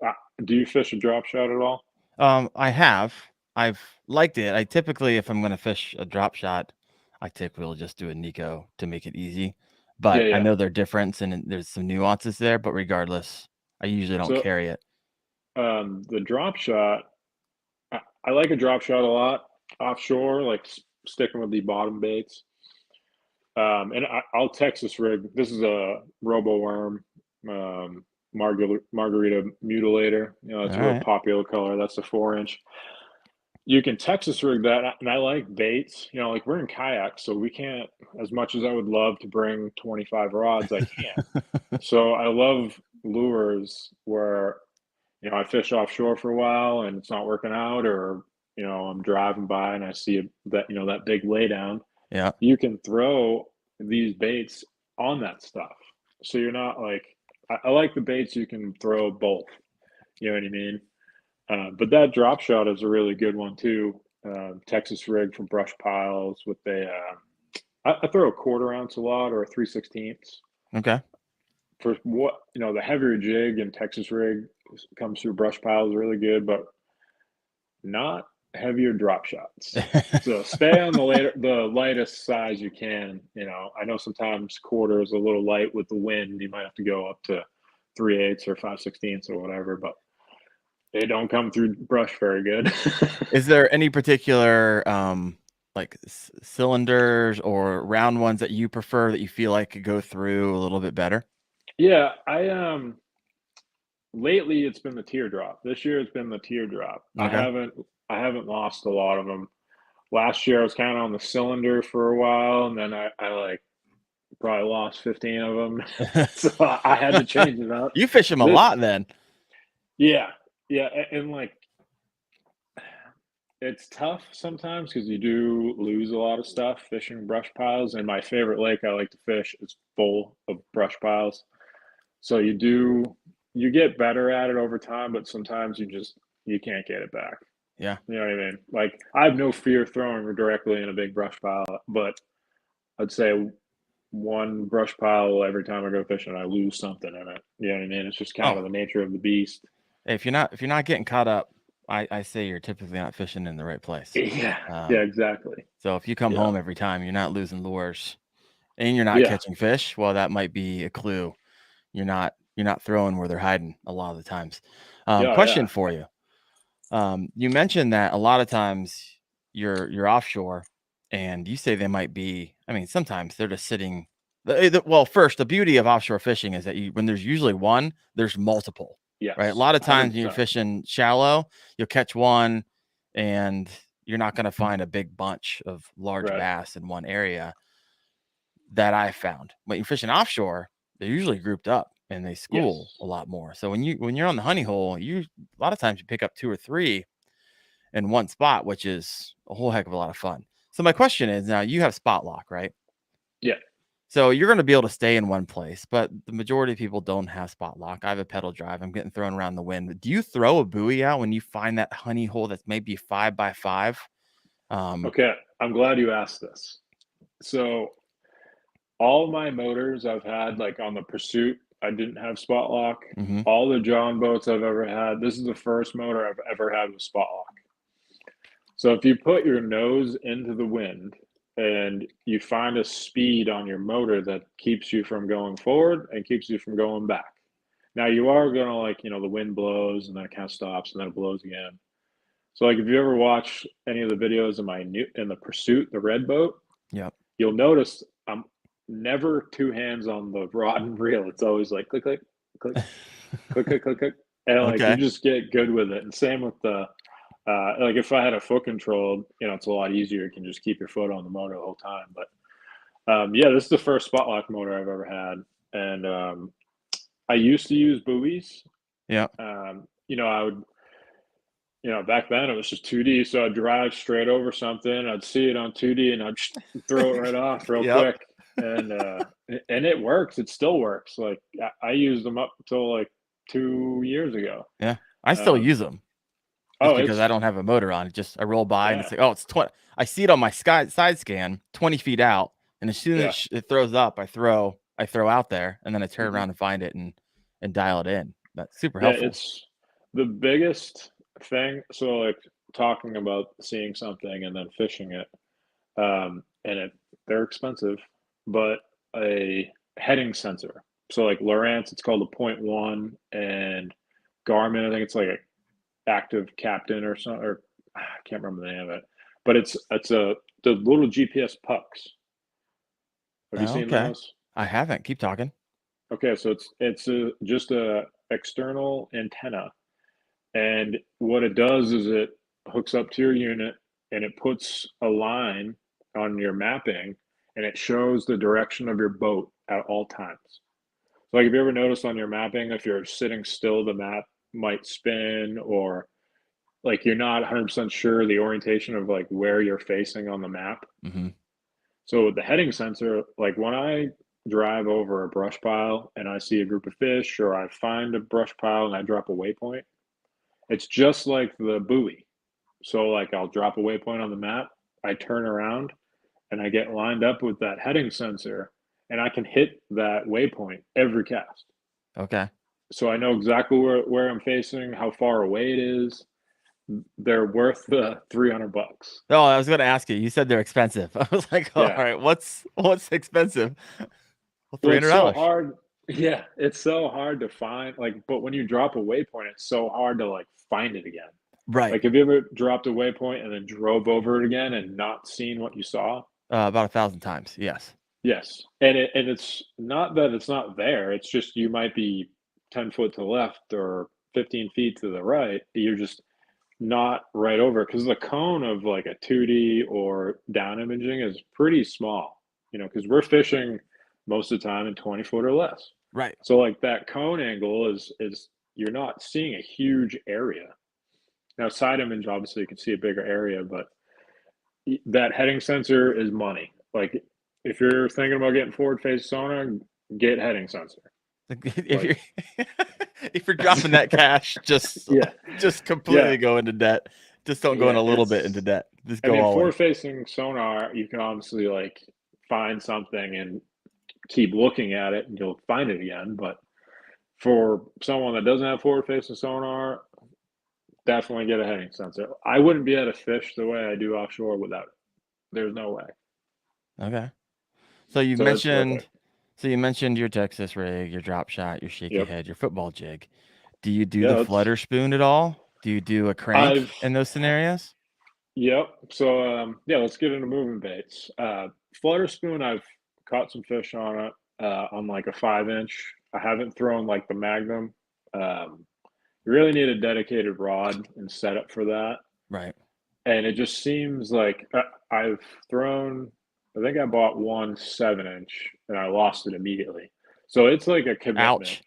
Do you fish a drop shot at all? I have. I've liked it. I typically, if I'm going to fish a drop shot, I typically will just do a Nico to make it easy. But I know they're different and there's some nuances there. But regardless, I usually don't carry it. The drop shot, I like a drop shot a lot. Offshore, like sticking with the bottom baits. And I'll Texas rig. This is a robo worm, margarita mutilator. It's a real popular color. That's a 4-inch. You can Texas rig that, and I like baits. Like we're in kayaks, so we can't. As much as I would love to bring 25 rods, I can't. So I love lures where, I fish offshore for a while and it's not working out, or I'm driving by and I see that that big laydown. Yeah, you can throw these baits on that stuff. So you're not like, I like the baits you can throw both. You know what I mean? But that drop shot is a really good one too. Texas rig for brush piles with I throw a 1/4 ounce a lot, or a 3/16. Okay. For what, the heavier jig and Texas rig comes through brush piles is really good, but not heavier drop shots. So stay on the lightest size you can. I know sometimes 1/4 is a little light with the wind. You might have to go up to 3/8 or 5/16 or whatever, but they don't come through brush very good. Is there any particular like cylinders or round ones that you prefer that you feel like could go through a little bit better? Yeah, lately it's been the teardrop. This year it's been the teardrop. Okay. I haven't lost a lot of them. Last year I was kind of on the cylinder for a while, and then I like probably lost 15 of them. So I had to change it up. You fish them a lot then. Yeah. And like, it's tough sometimes because you do lose a lot of stuff fishing brush piles. And my favorite lake I like to fish is full of brush piles. So you get better at it over time, but sometimes you can't get it back. Yeah. You know what I mean? Like, I have no fear throwing directly in a big brush pile, but I'd say one brush pile every time I go fishing, I lose something in it. You know what I mean? It's just kind of the nature of the beast. If you're not getting caught up, I say you're typically not fishing in the right place. Yeah. Yeah, exactly. So if you come home every time, you're not losing lures and you're not catching fish, well, that might be a clue. You're not throwing where they're hiding a lot of the times. Question for you. You mentioned that a lot of times you're offshore, and you say they might be, I mean, sometimes they're just sitting. Well, first, the beauty of offshore fishing is that when there's usually one, there's multiple. Yes, right. A lot of times 100%. when you're fishing shallow, you'll catch one, and you're not going to find a big bunch of large bass in one area. That I found. When you're fishing offshore, they're usually grouped up and they school a lot more. So when you're on the honey hole, a lot of times you pick up 2 or 3 in one spot, which is a whole heck of a lot of fun. So my question is, now you have spot lock, right? Yeah. So you're going to be able to stay in one place, but the majority of people don't have spot lock. I have a pedal drive. I'm getting thrown around the wind. Do you throw a buoy out when you find that honey hole that's maybe 5x5? Okay, I'm glad you asked this. So all my motors I've had, like on the Pursuit, I didn't have spot lock. Mm-hmm. All the John boats I've ever had, this is the first motor I've ever had with spot lock. So if you put your nose into the wind and you find a speed on your motor that keeps you from going forward and keeps you from going back. Now you are going to, like, the wind blows and then it kind of stops and then it blows again. So like if you ever watch any of the videos of in the Pursuit, the red boat, Yep. you'll notice I'm never two hands on the rod and reel. It's always like click, click, click, click, click, click, click. And like you just get good with it. And same with the like if I had a foot controlled, it's a lot easier. You can just keep your foot on the motor the whole time. But yeah, this is the first spot lock motor I've ever had. And I used to use buoys. Yeah. I would, back then it was just 2D. So I'd drive straight over something. I'd see it on 2D and I'd throw it right off real quick. And it works. It still works. Like I used them up until like 2 years ago. Yeah. I still use them. Because I don't have a motor on it. Just I roll by and it's like, oh, it's 20. I see it on my side scan 20 feet out. And as soon as it throws up, I throw out there and then I turn around and find it and dial it in. That's super helpful. It's the biggest thing. So like talking about seeing something and then fishing it, and they're expensive, but a heading sensor. So like Lowrance, it's called a 0.1, and Garmin, I think it's like a active captain or something, or I can't remember the name of it, but it's the little GPS pucks. Have you seen those? I haven't. Keep talking. Okay, so it's just a external antenna, and what it does is it hooks up to your unit and it puts a line on your mapping and it shows the direction of your boat at all times. So like, have you ever noticed on your mapping, if you're sitting still, the map might spin, or like you're not 100% sure the orientation of like where you're facing on the map. Mm-hmm. So with the heading sensor, like when I drive over a brush pile and I see a group of fish, or I find a brush pile and I drop a waypoint, it's just like the buoy. So like I'll drop a waypoint on the map, I turn around and I get lined up with that heading sensor and I can hit that waypoint every cast. Okay. So I know exactly where I'm facing, how far away it is. They're worth the $300. Oh, I was going to ask you. You said they're expensive. I was like, all right, what's expensive? Well, $300. Well, it's so hard. Yeah, it's so hard to find. Like, but when you drop a waypoint, it's so hard to like find it again. Right. Like, have you ever dropped a waypoint and then drove over it again and not seen what you saw? About 1,000 times. Yes. Yes, and it's not that it's not there. It's just you might be 10 foot to the left or 15 feet to the right. You're just not right over, because the cone of like a 2D or down imaging is pretty small, because we're fishing most of the time in 20 foot or less. Right. So like that cone angle is you're not seeing a huge area. Now side image, obviously you can see a bigger area, but that heading sensor is money. Like if you're thinking about getting forward face sonar, get heading sensor. If you're dropping that cash, just completely go into debt. Just don't go in a little bit into debt. Just go all in. Forward facing sonar, you can obviously like find something and keep looking at it and you'll find it again. But for someone that doesn't have forward facing sonar, definitely get a heading sensor. I wouldn't be able to fish the way I do offshore without it. There's no way. Okay. So you mentioned your Texas rig, your drop shot, your shaky head, your football jig. Do you do the flutter spoon at all? Do you do a crank in those scenarios? Yep. So let's get into moving baits. Flutter spoon, I've caught some fish on it on like a 5-inch. I haven't thrown like the Magnum. You really need a dedicated rod and setup for that. Right. And it just seems like I've thrown, I think I bought one 7-inch and I lost it immediately. So it's like a commitment. Ouch.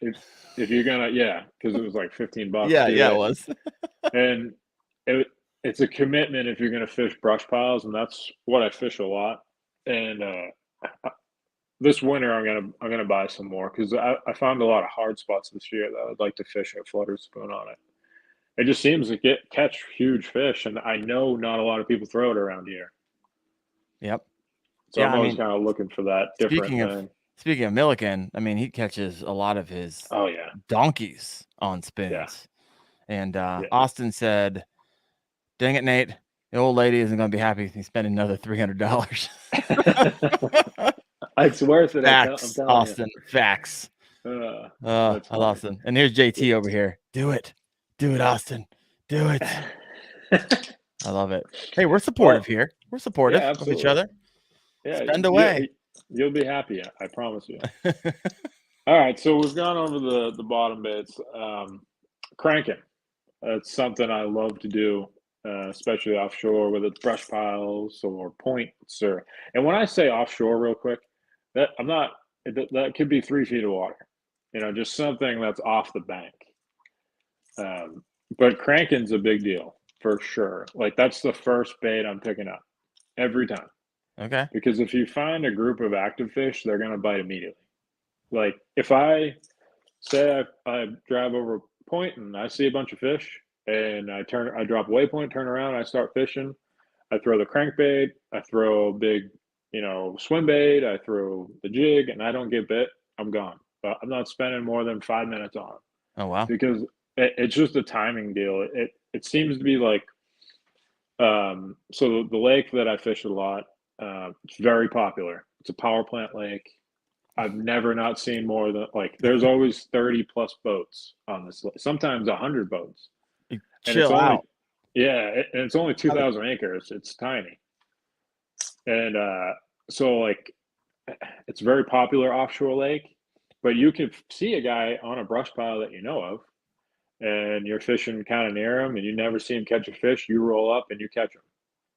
If you're gonna, because it was like $15. Yeah, it was. And it's a commitment if you're going to fish brush piles, and that's what I fish a lot. And this winter, I'm gonna buy some more because I found a lot of hard spots this year that I'd like to fish a flutter spoon on it. It just seems to catch huge fish, and I know not a lot of people throw it around here. Yep. So I'm always kind of looking for that different thing. Speaking of Milliken, I mean, he catches a lot of his donkeys on spoons. Yeah. And Austin said, "Dang it, Nate, the old lady isn't going to be happy if he's spending another $300." It's worth it. Facts, I'm telling Austin. you. Facts. That's awesome. And here's JT over here. Do it, Austin. Do it. I love it. Hey, we're supportive here. We're supportive of each other. Yeah, spend away. You'll be happy. I promise you. All right, so we've gone over the bottom baits. Cranking. That's something I love to do, especially offshore, whether it's brush piles or points. And when I say offshore, real quick, that could be 3 feet of water. Just something that's off the bank. But cranking's a big deal for sure. Like that's the first bait I'm picking up every time. Okay. Because if you find a group of active fish, they're going to bite immediately. Like if I say I drive over a point and I see a bunch of fish and I drop a waypoint, turn around, I start fishing. I throw the crankbait, I throw a big, swim bait, I throw the jig, and I don't get bit, I'm gone. But I'm not spending more than 5 minutes on it. Oh wow! Because it's just a timing deal. It seems to be like, so the lake that I fish a lot, it's very popular. It's a power plant lake. I've never not seen more than there's always 30 plus boats on this lake. Sometimes 100 boats. Chill out. And it's only 2,000 acres. It's tiny. And so it's a very popular offshore lake, but you can see a guy on a brush pile that you know of, and you're fishing kind of near him and you never see him catch a fish. You roll up and you catch him.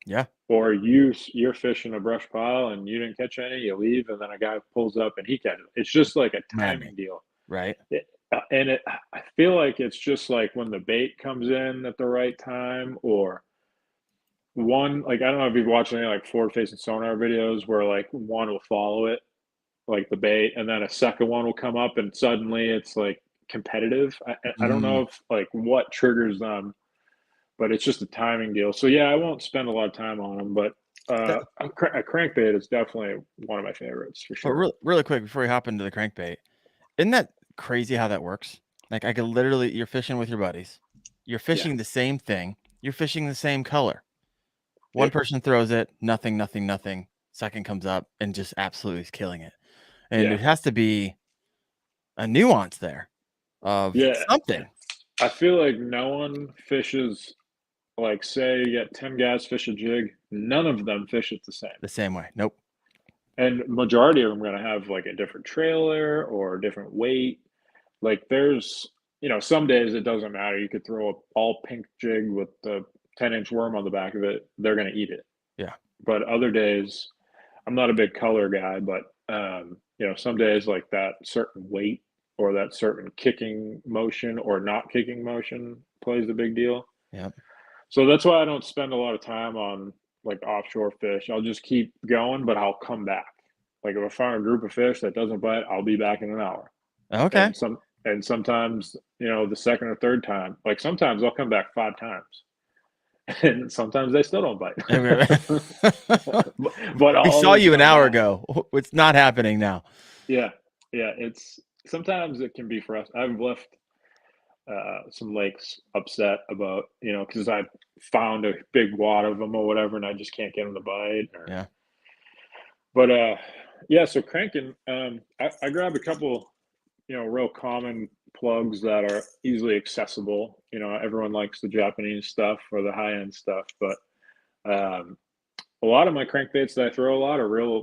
Yeah. Or you're fishing a brush pile and you didn't catch any, you leave, and then a guy pulls up and he catches it. It's just like a timing deal. Right. I feel like it's just like when the bait comes in at the right time, or one, I don't know if you've watched any forward facing sonar videos where one will follow it, the bait, and then a second one will come up and suddenly it's competitive. I don't know if what triggers them, but it's just a timing deal. So yeah, I won't spend a lot of time on them, but a crankbait is definitely one of my favorites for sure. But really quick before we hop into the crankbait, isn't that crazy how that works? I could literally, you're fishing with your buddies, you're fishing the same thing, you're fishing the same color. One person throws it, nothing. Second comes up and just absolutely is killing it. And it has to be a nuance there of something. I feel like no one fishes, say you get 10 guys fish a jig, none of them fish it the same way. Nope. And majority of them are going to have a different trailer or a different weight. There's, some days it doesn't matter. You could throw a all pink jig with the 10-inch worm on the back of it. They're going to eat it. Yeah. But other days, I'm not a big color guy, but, some days that certain weight or that certain kicking motion or not kicking motion plays a big deal. Yeah. So that's why I don't spend a lot of time on offshore fish. I'll just keep going, but I'll come back. If I find a group of fish that doesn't bite, I'll be back in an hour. Okay. And sometimes, the second or third time, sometimes I'll come back 5 times. And sometimes they still don't bite. but I saw you an hour ago. It's not happening now. Yeah. Sometimes it can be for us. I've left some lakes upset about, because I found a big wad of them or whatever, and I just can't get them to bite. Yeah. But so cranking, I grabbed a couple, real common plugs that are easily accessible. Everyone likes the Japanese stuff or the high end stuff, but a lot of my crankbaits that I throw a lot are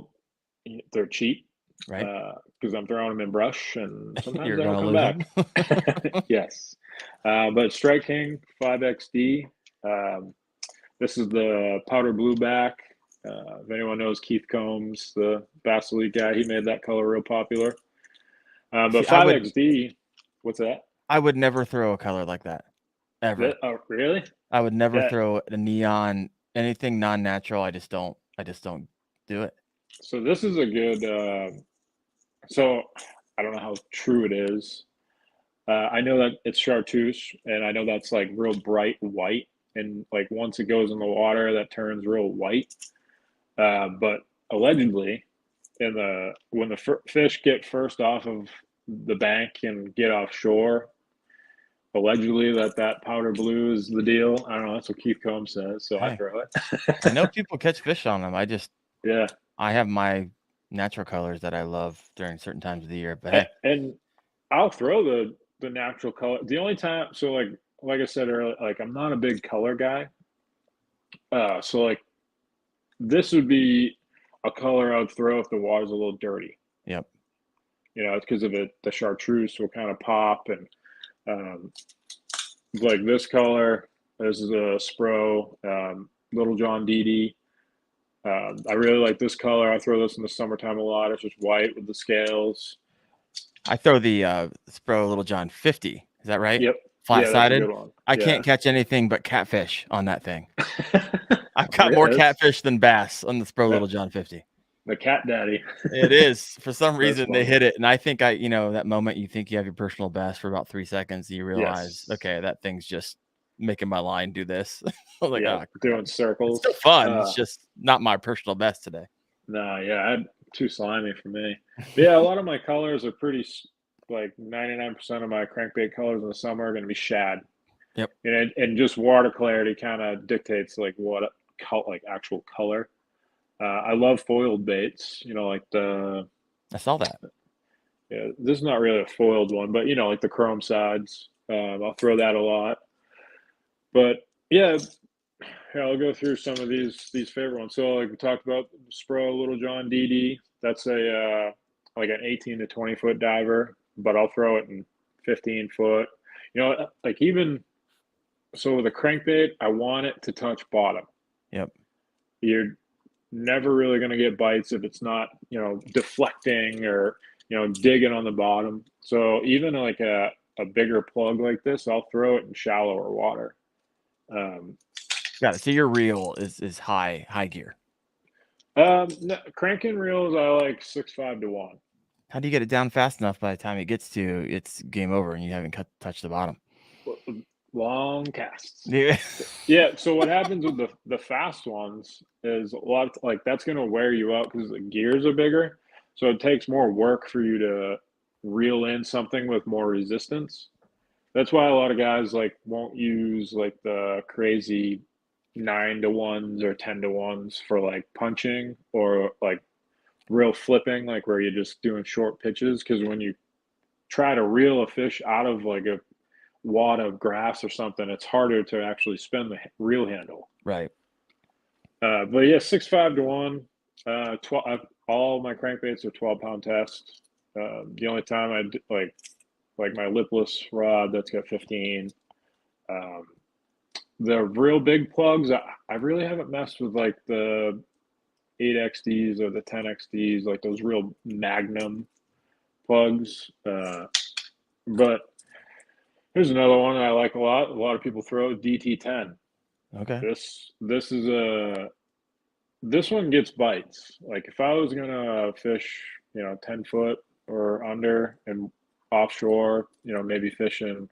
they're cheap. Right. Because I'm throwing them in brush and sometimes they don't come back. Yes. But Strike King 5XD. This is the powder blue back. If anyone knows Keith Combs, the Bass Elite guy, he made that color real popular. But 5XD, what's that? I would never throw a color like that. ever. Oh, really? I would never Yeah. throw a neon, anything non-natural. I just don't do it. So this is a good. So I don't know how true it is. I know that it's chartreuse, and I know that's like real bright white, and like once it goes in the water, that turns real white. But allegedly, when the fish get first off of the bank and get offshore, allegedly that powder blue is the deal. I don't know. That's what Keith Combs says, so I Hey. throw it. I know people catch fish on them. Yeah. I have my natural colors that I love during certain times of the year. But hey, And I'll throw the natural color. The only time, so like I said earlier, like I'm not a big color guy. So like this would be a color I would throw if the water's a little dirty. yep. You know, it's because of it. The chartreuse will kind of pop, and like this color. This is a Spro, Little John Dee. I really like this color. I throw this in the summertime a lot. It's just white with the scales. I throw the Spro Little John 50. Is that right? Yep. Flat Yeah, that's a sided. good one. I Yeah. can't catch anything but catfish on that thing. I've got more Really? catfish than bass on the Spro Little John 50. The cat daddy. It is. For some reason they funny. hit it. And I think that moment you think you have your personal best for about 3 seconds, and you realize, Yes. okay, that thing's just making my line do this. I was like, Yeah, doing circles. it's still fun. It's just not my personal best today. No, yeah, too slimy for me. But yeah, a lot of my colors are pretty, like 99% of my crankbait colors in the summer are going to be shad. Yep. And just water clarity kind of dictates like what like actual color. I love foiled baits, like I saw that. yeah, this is not really a foiled one, but like the chrome sides. I'll throw that a lot. But yeah, I'll go through some of these favorite ones. So like we talked about Spro Little John DD. That's a like an 18 to 20 foot diver, but I'll throw it in 15 foot. Like even so with a crankbait, I want it to touch bottom. Yep. You're never really going to get bites if it's not, deflecting or, digging on the bottom. So even like a bigger plug like this, I'll throw it in shallower water. Got it. So your reel is high gear. No, cranking reels, I like 6.5 to 1. How do you get it down fast enough by the time it gets to it's game over and you haven't touched the bottom? Long casts. Yeah. Yeah. So what happens with the fast ones is a lot like that's going to wear you out because the gears are bigger. So it takes more work for you to reel in something with more resistance. That's why a lot of guys like won't use like the crazy 9 to 1s or 10 to 1s for like punching or like real flipping, like where you're just doing short pitches. Because when you try to reel a fish out of like a wad of grass or something, it's harder to actually spin the reel handle. Right. But yeah, 6.5 to 1. 12. All my crankbaits are 12-pound test. The only time I like my lipless rod that's got 15. The real big plugs, I really haven't messed with like the 8XDs or the 10XDs, like those real magnum plugs. But here's another one I like a lot. A lot of people throw DT10. Okay. This one gets bites. Like if I was gonna fish, 10 foot or under and offshore, maybe fishing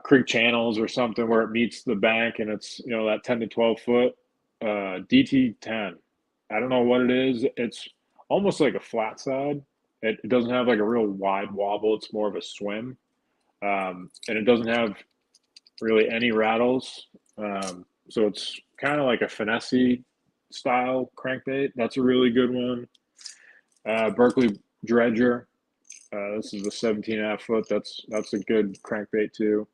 creek channels or something where it meets the bank and it's that 10 to 12 foot DT10. I don't know what it is. It's almost like a flat side. It doesn't have like a real wide wobble. It's more of a swim, and it doesn't have really any rattles. So it's kind of like a finessey style crankbait. That's a really good one. Berkeley Dredger. This is the 17.5 foot. That's a good crankbait too.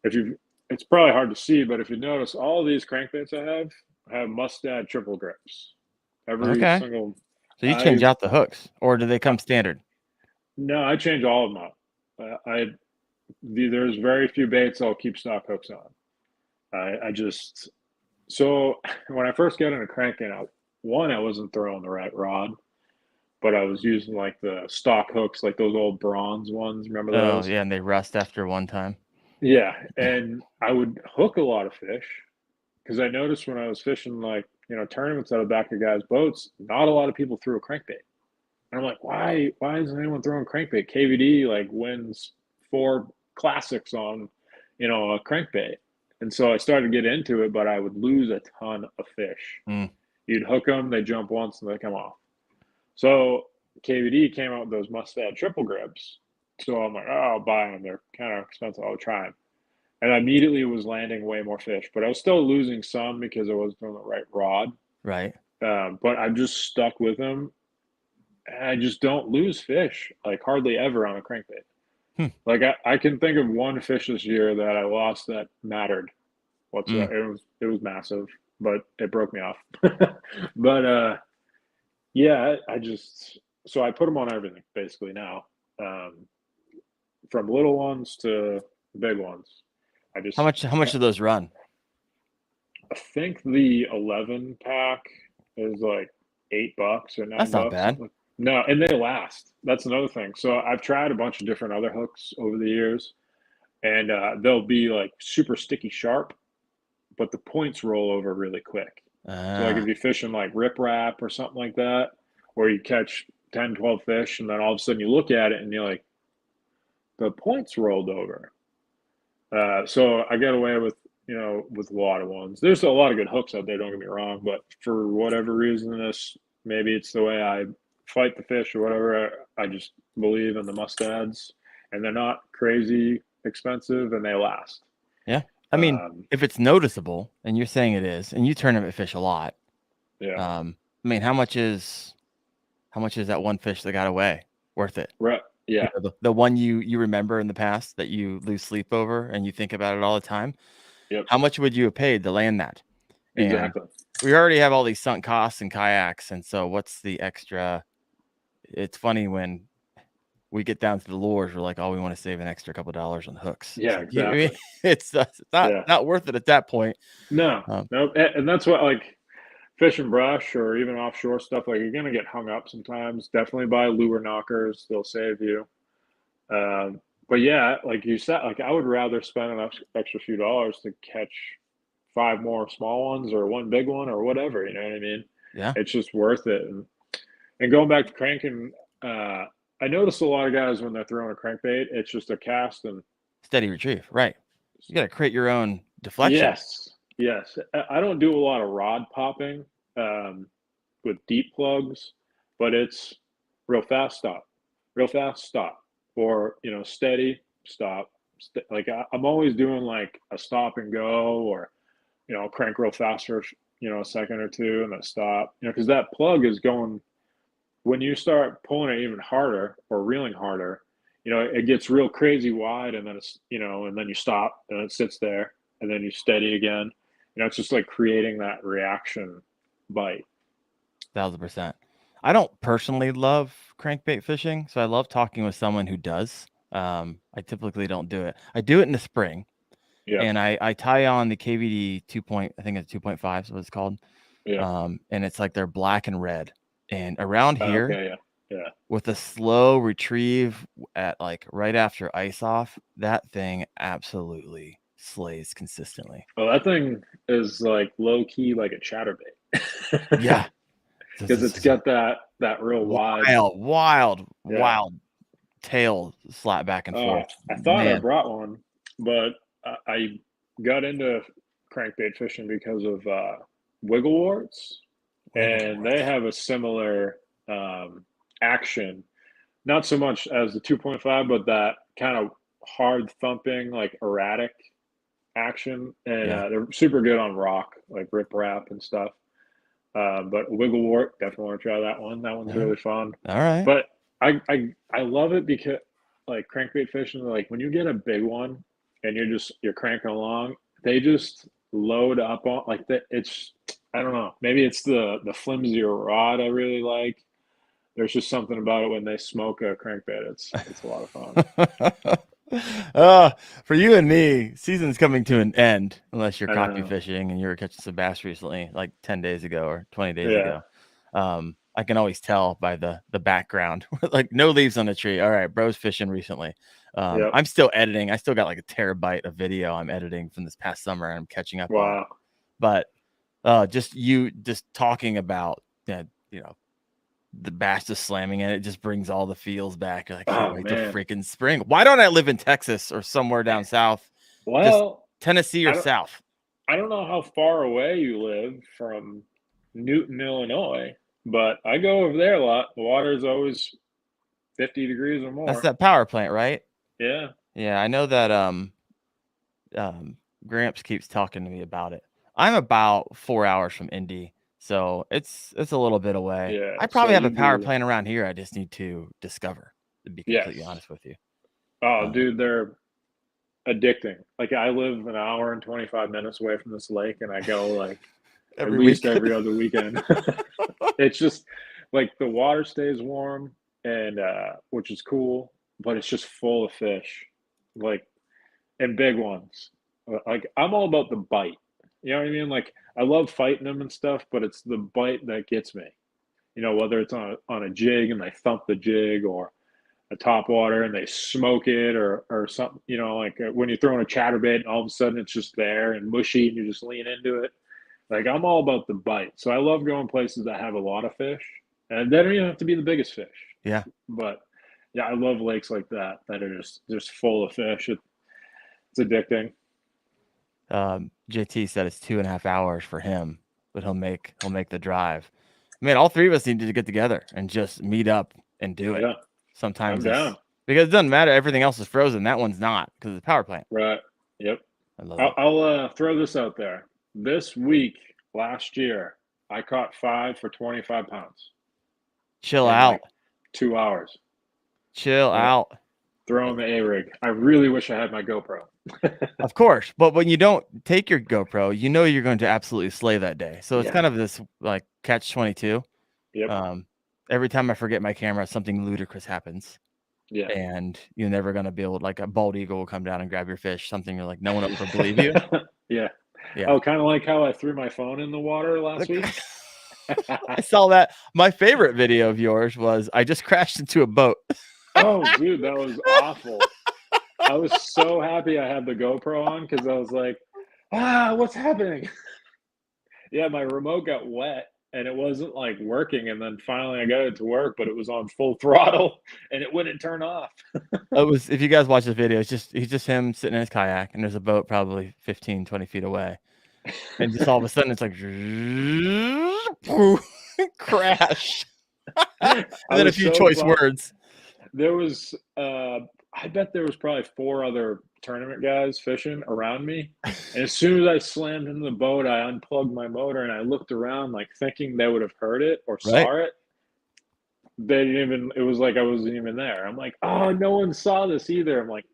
It's probably hard to see, but if you notice, all of these crankbaits I have Mustad triple grips. Every single. So you change out the hooks, or do they come standard? No, I change all of them up. There's very few baits I'll keep stock hooks on. So when I first got into cranking, I wasn't throwing the right rod, but I was using like the stock hooks, like those old bronze ones. Remember those? Oh yeah, and they rust after one time. Yeah, and I would hook a lot of fish because I noticed when I was fishing, like, tournaments out of the back of guys' boats, not a lot of people threw a crankbait. And I'm like, why isn't anyone throwing crankbait? KVD like wins 4 classics on, a crankbait. And so I started to get into it, but I would lose a ton of fish. Mm. You'd hook them, they jump once, and they come off. So KVD came out with those mustad triple grips. So I'm like, oh, I'll buy them. They're kind of expensive. I'll try them. And I immediately was landing way more fish, but I was still losing some because I wasn't doing the right rod. Right. But I'm just stuck with them. And I just don't lose fish, like hardly ever on a crankbait. Like I can think of one fish this year that I lost that mattered whatsoever. It was massive, but it broke me off. But yeah, so I put them on everything basically now, from little ones to big ones. How much do those run? I think the 11 pack is like $8 or $9. That's not bad. No, and they last. That's another thing. So I've tried a bunch of different other hooks over the years, and they'll be like super sticky sharp, but the points roll over really quick. So like if you're fishing like riprap or something like that, where you catch 10, 12 fish, and then all of a sudden you look at it and you're like, the points rolled over. So I get away with a lot of ones. There's a lot of good hooks out there, don't get me wrong, but for whatever reason, maybe it's the way I fight the fish or whatever, I just believe in the mustads, and they're not crazy expensive and they last. Yeah. I mean, if it's noticeable, and you're saying it is, and you tournament fish a lot. Yeah. I mean, how much is that one fish that got away worth it? Right. Yeah. The one you remember in the past that you lose sleep over and you think about it all the time. Yep. How much would you have paid to land that? Exactly. And we already have all these sunk costs in kayaks, and so what's the extra? It's funny when we get down to the lures, we're like, oh, we want to save an extra couple dollars on hooks. Yeah, exactly. I mean, it's not worth it at that point. No, no, and that's what, like, fish and brush or even offshore stuff, like, you're gonna get hung up sometimes. Definitely buy lure knockers; they'll save you. But yeah, like you said, like I would rather spend an extra few dollars to catch 5 more small ones or 1 big one or whatever. You know what I mean? Yeah, it's just worth it. And going back to cranking, I notice a lot of guys when they're throwing a crankbait, it's just a cast and steady retrieve. Right. You got to create your own deflection. Yes. I don't do a lot of rod popping with deep plugs, but it's real fast stop, or steady stop. Like I'm always doing like a stop and go, or crank real fast for a second or two and then stop. Because that plug is going. When you start pulling it even harder or reeling harder, it gets real crazy wide, and then it's and then you stop and it sits there, and then you steady again. It's just like creating that reaction bite. 1,000%. I don't personally love crankbait fishing, so I love talking with someone who does. I typically don't do it. I do it in the spring, and I tie on the KVD 2. I think it's 2.5 is what it's called. Yeah. And it's like they're black and red. And around here, okay, yeah. with a slow retrieve at like right after ice off, that thing absolutely slays consistently. Well, that thing is like low key like a chatterbait. Yeah, because it's got that real wild tail slap back and forth. I thought I brought one, but I got into crankbait fishing because of wiggle warts. And they have a similar action, not so much as the 2.5, but that kind of hard thumping, like erratic action. And they're super good on rock, like riprap and stuff. But wiggle wart, definitely want to try that one. That one's really fun. All right. But I love it because like crankbait fishing, like when you get a big one and you're cranking along, they just load up on like that. It's, I don't know. Maybe it's the flimsier rod I really like. There's just something about it when they smoke a crankbait. It's a lot of fun. For you and me, season's coming to an end unless you're copy fishing and you were catching some bass recently, like 10 days ago or 20 days ago. I can always tell by the background, like no leaves on the tree. All right, bro's fishing recently. Yep. I'm still editing. I still got like a terabyte of video I'm editing from this past summer, and I'm catching up on. Wow. But just talking about that, the bass just slamming in it just brings all the feels back. You're like, can't wait to freaking spring. Why don't I live in Texas or somewhere down south? Well, just Tennessee or south. I don't know how far away you live from Newton, Illinois, but I go over there a lot. The water is always 50 degrees or more. That's that power plant, right? Yeah. Yeah, I know that Gramps keeps talking to me about it. I'm about 4 hours from Indy, so it's a little bit away. Yeah, I probably so have a power plant around here. I just need to discover, to be completely honest with you. Oh, dude, they're addicting. Like, I live an hour and 25 minutes away from this lake, and I go like at least every other weekend. It's just like the water stays warm, and which is cool, but it's just full of fish, like, and big ones. Like, I'm all about the bite. You know what I mean? Like, I love fighting them and stuff, but it's the bite that gets me. You know, whether it's on a jig and they thump the jig, or a top water and they smoke it, or something, you know, like when you're throwing a chatterbait and all of a sudden it's just there and mushy and you just lean into it. Like, I'm all about the bite. So I love going places that have a lot of fish, and they don't even have to be the biggest fish. Yeah. But yeah, I love lakes like that are just full of fish. It's addicting. JT said it's 2.5 hours for him, but he'll make the drive. Man, all three of us need to get together and just meet up and do it. Yeah. Sometimes I'm down. Because it doesn't matter. Everything else is frozen. That one's not, because it's a power plant. Right. Yep. I'll throw this out there. This week, last year, I caught 5 for 25 pounds. Chill out. Like 2 hours. Chill out. Throwing the A-rig. I really wish I had my GoPro. Of course. But when you don't take your GoPro, you know you're going to absolutely slay that day. So it's kind of this like catch-22. Yep. Every time I forget my camera, something ludicrous happens. Yeah. And you're never going to be able, like a bald eagle will come down and grab your fish. Something you're like, no one will believe you. Yeah. Yeah. Oh, kind of like how I threw my phone in the water last week. I saw that. My favorite video of yours was I just crashed into a boat. Oh, dude, that was awful. I was so happy I had the GoPro on, because I was like, what's happening? Yeah, my remote got wet and it wasn't like working. And then finally I got it to work, but it was on full throttle and it wouldn't turn off. If you guys watch the video, he's just him sitting in his kayak, and there's a boat probably 15, 20 feet away. And just all of a sudden it's like crash. And then a few choice words. There was I bet there was probably 4 other tournament guys fishing around me. And as soon as I slammed into the boat, I unplugged my motor and I looked around, like thinking they would have heard it or saw it. They didn't even, it was like I wasn't even there. I'm like, oh, no one saw this either. I'm like,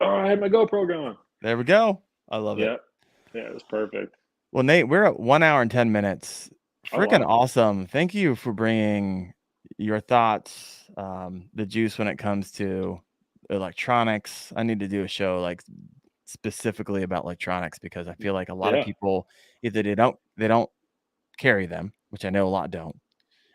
oh, I had my GoPro going. There we go. I love it. Yeah, it was perfect. Well, Nate, we're at 1 hour and 10 minutes. Freaking awesome. Thank you for bringing your thoughts, the juice when it comes to electronics. I need to do a show like specifically about electronics, because I feel like a lot of people either they don't carry them, which I know a lot don't.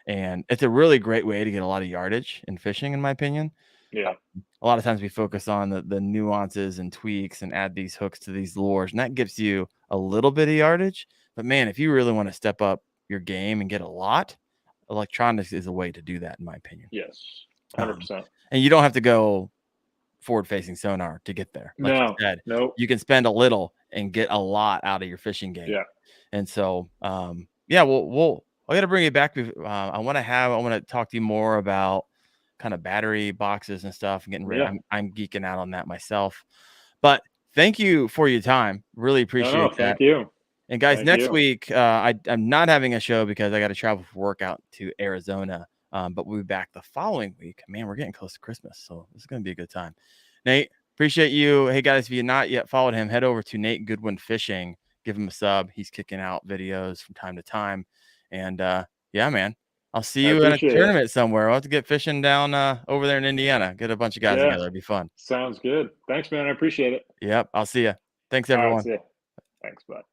And it's a really great way to get a lot of yardage in fishing, in my opinion. Yeah. A lot of times we focus on the nuances and tweaks and add these hooks to these lures, and that gives you a little bit of yardage. But man, if you really want to step up your game and get a lot, electronics is a way to do that, in my opinion. Yes, 100%. And you don't have to go forward-facing sonar to get there. Like you said, you can spend a little and get a lot out of your fishing game. Yeah. And so, I got to bring it back. I want to talk to you more about kind of battery boxes and stuff and getting ready. I'm geeking out on that myself. But thank you for your time. Really appreciate that. Thank you. And guys, next week, I'm not having a show because I got to travel for work out to Arizona. But we'll be back the following week. Man, we're getting close to Christmas, so this is going to be a good time. Nate, appreciate you. Hey, guys, if you've not yet followed him, head over to Nate Goodwin Fishing. Give him a sub. He's kicking out videos from time to time. And, man, I'll see you at a tournament somewhere. I'll have to get fishing down over there in Indiana. Get a bunch of guys together. It'd be fun. Sounds good. Thanks, man. I appreciate it. Yep, I'll see you. Thanks, everyone. See ya. Thanks, bud.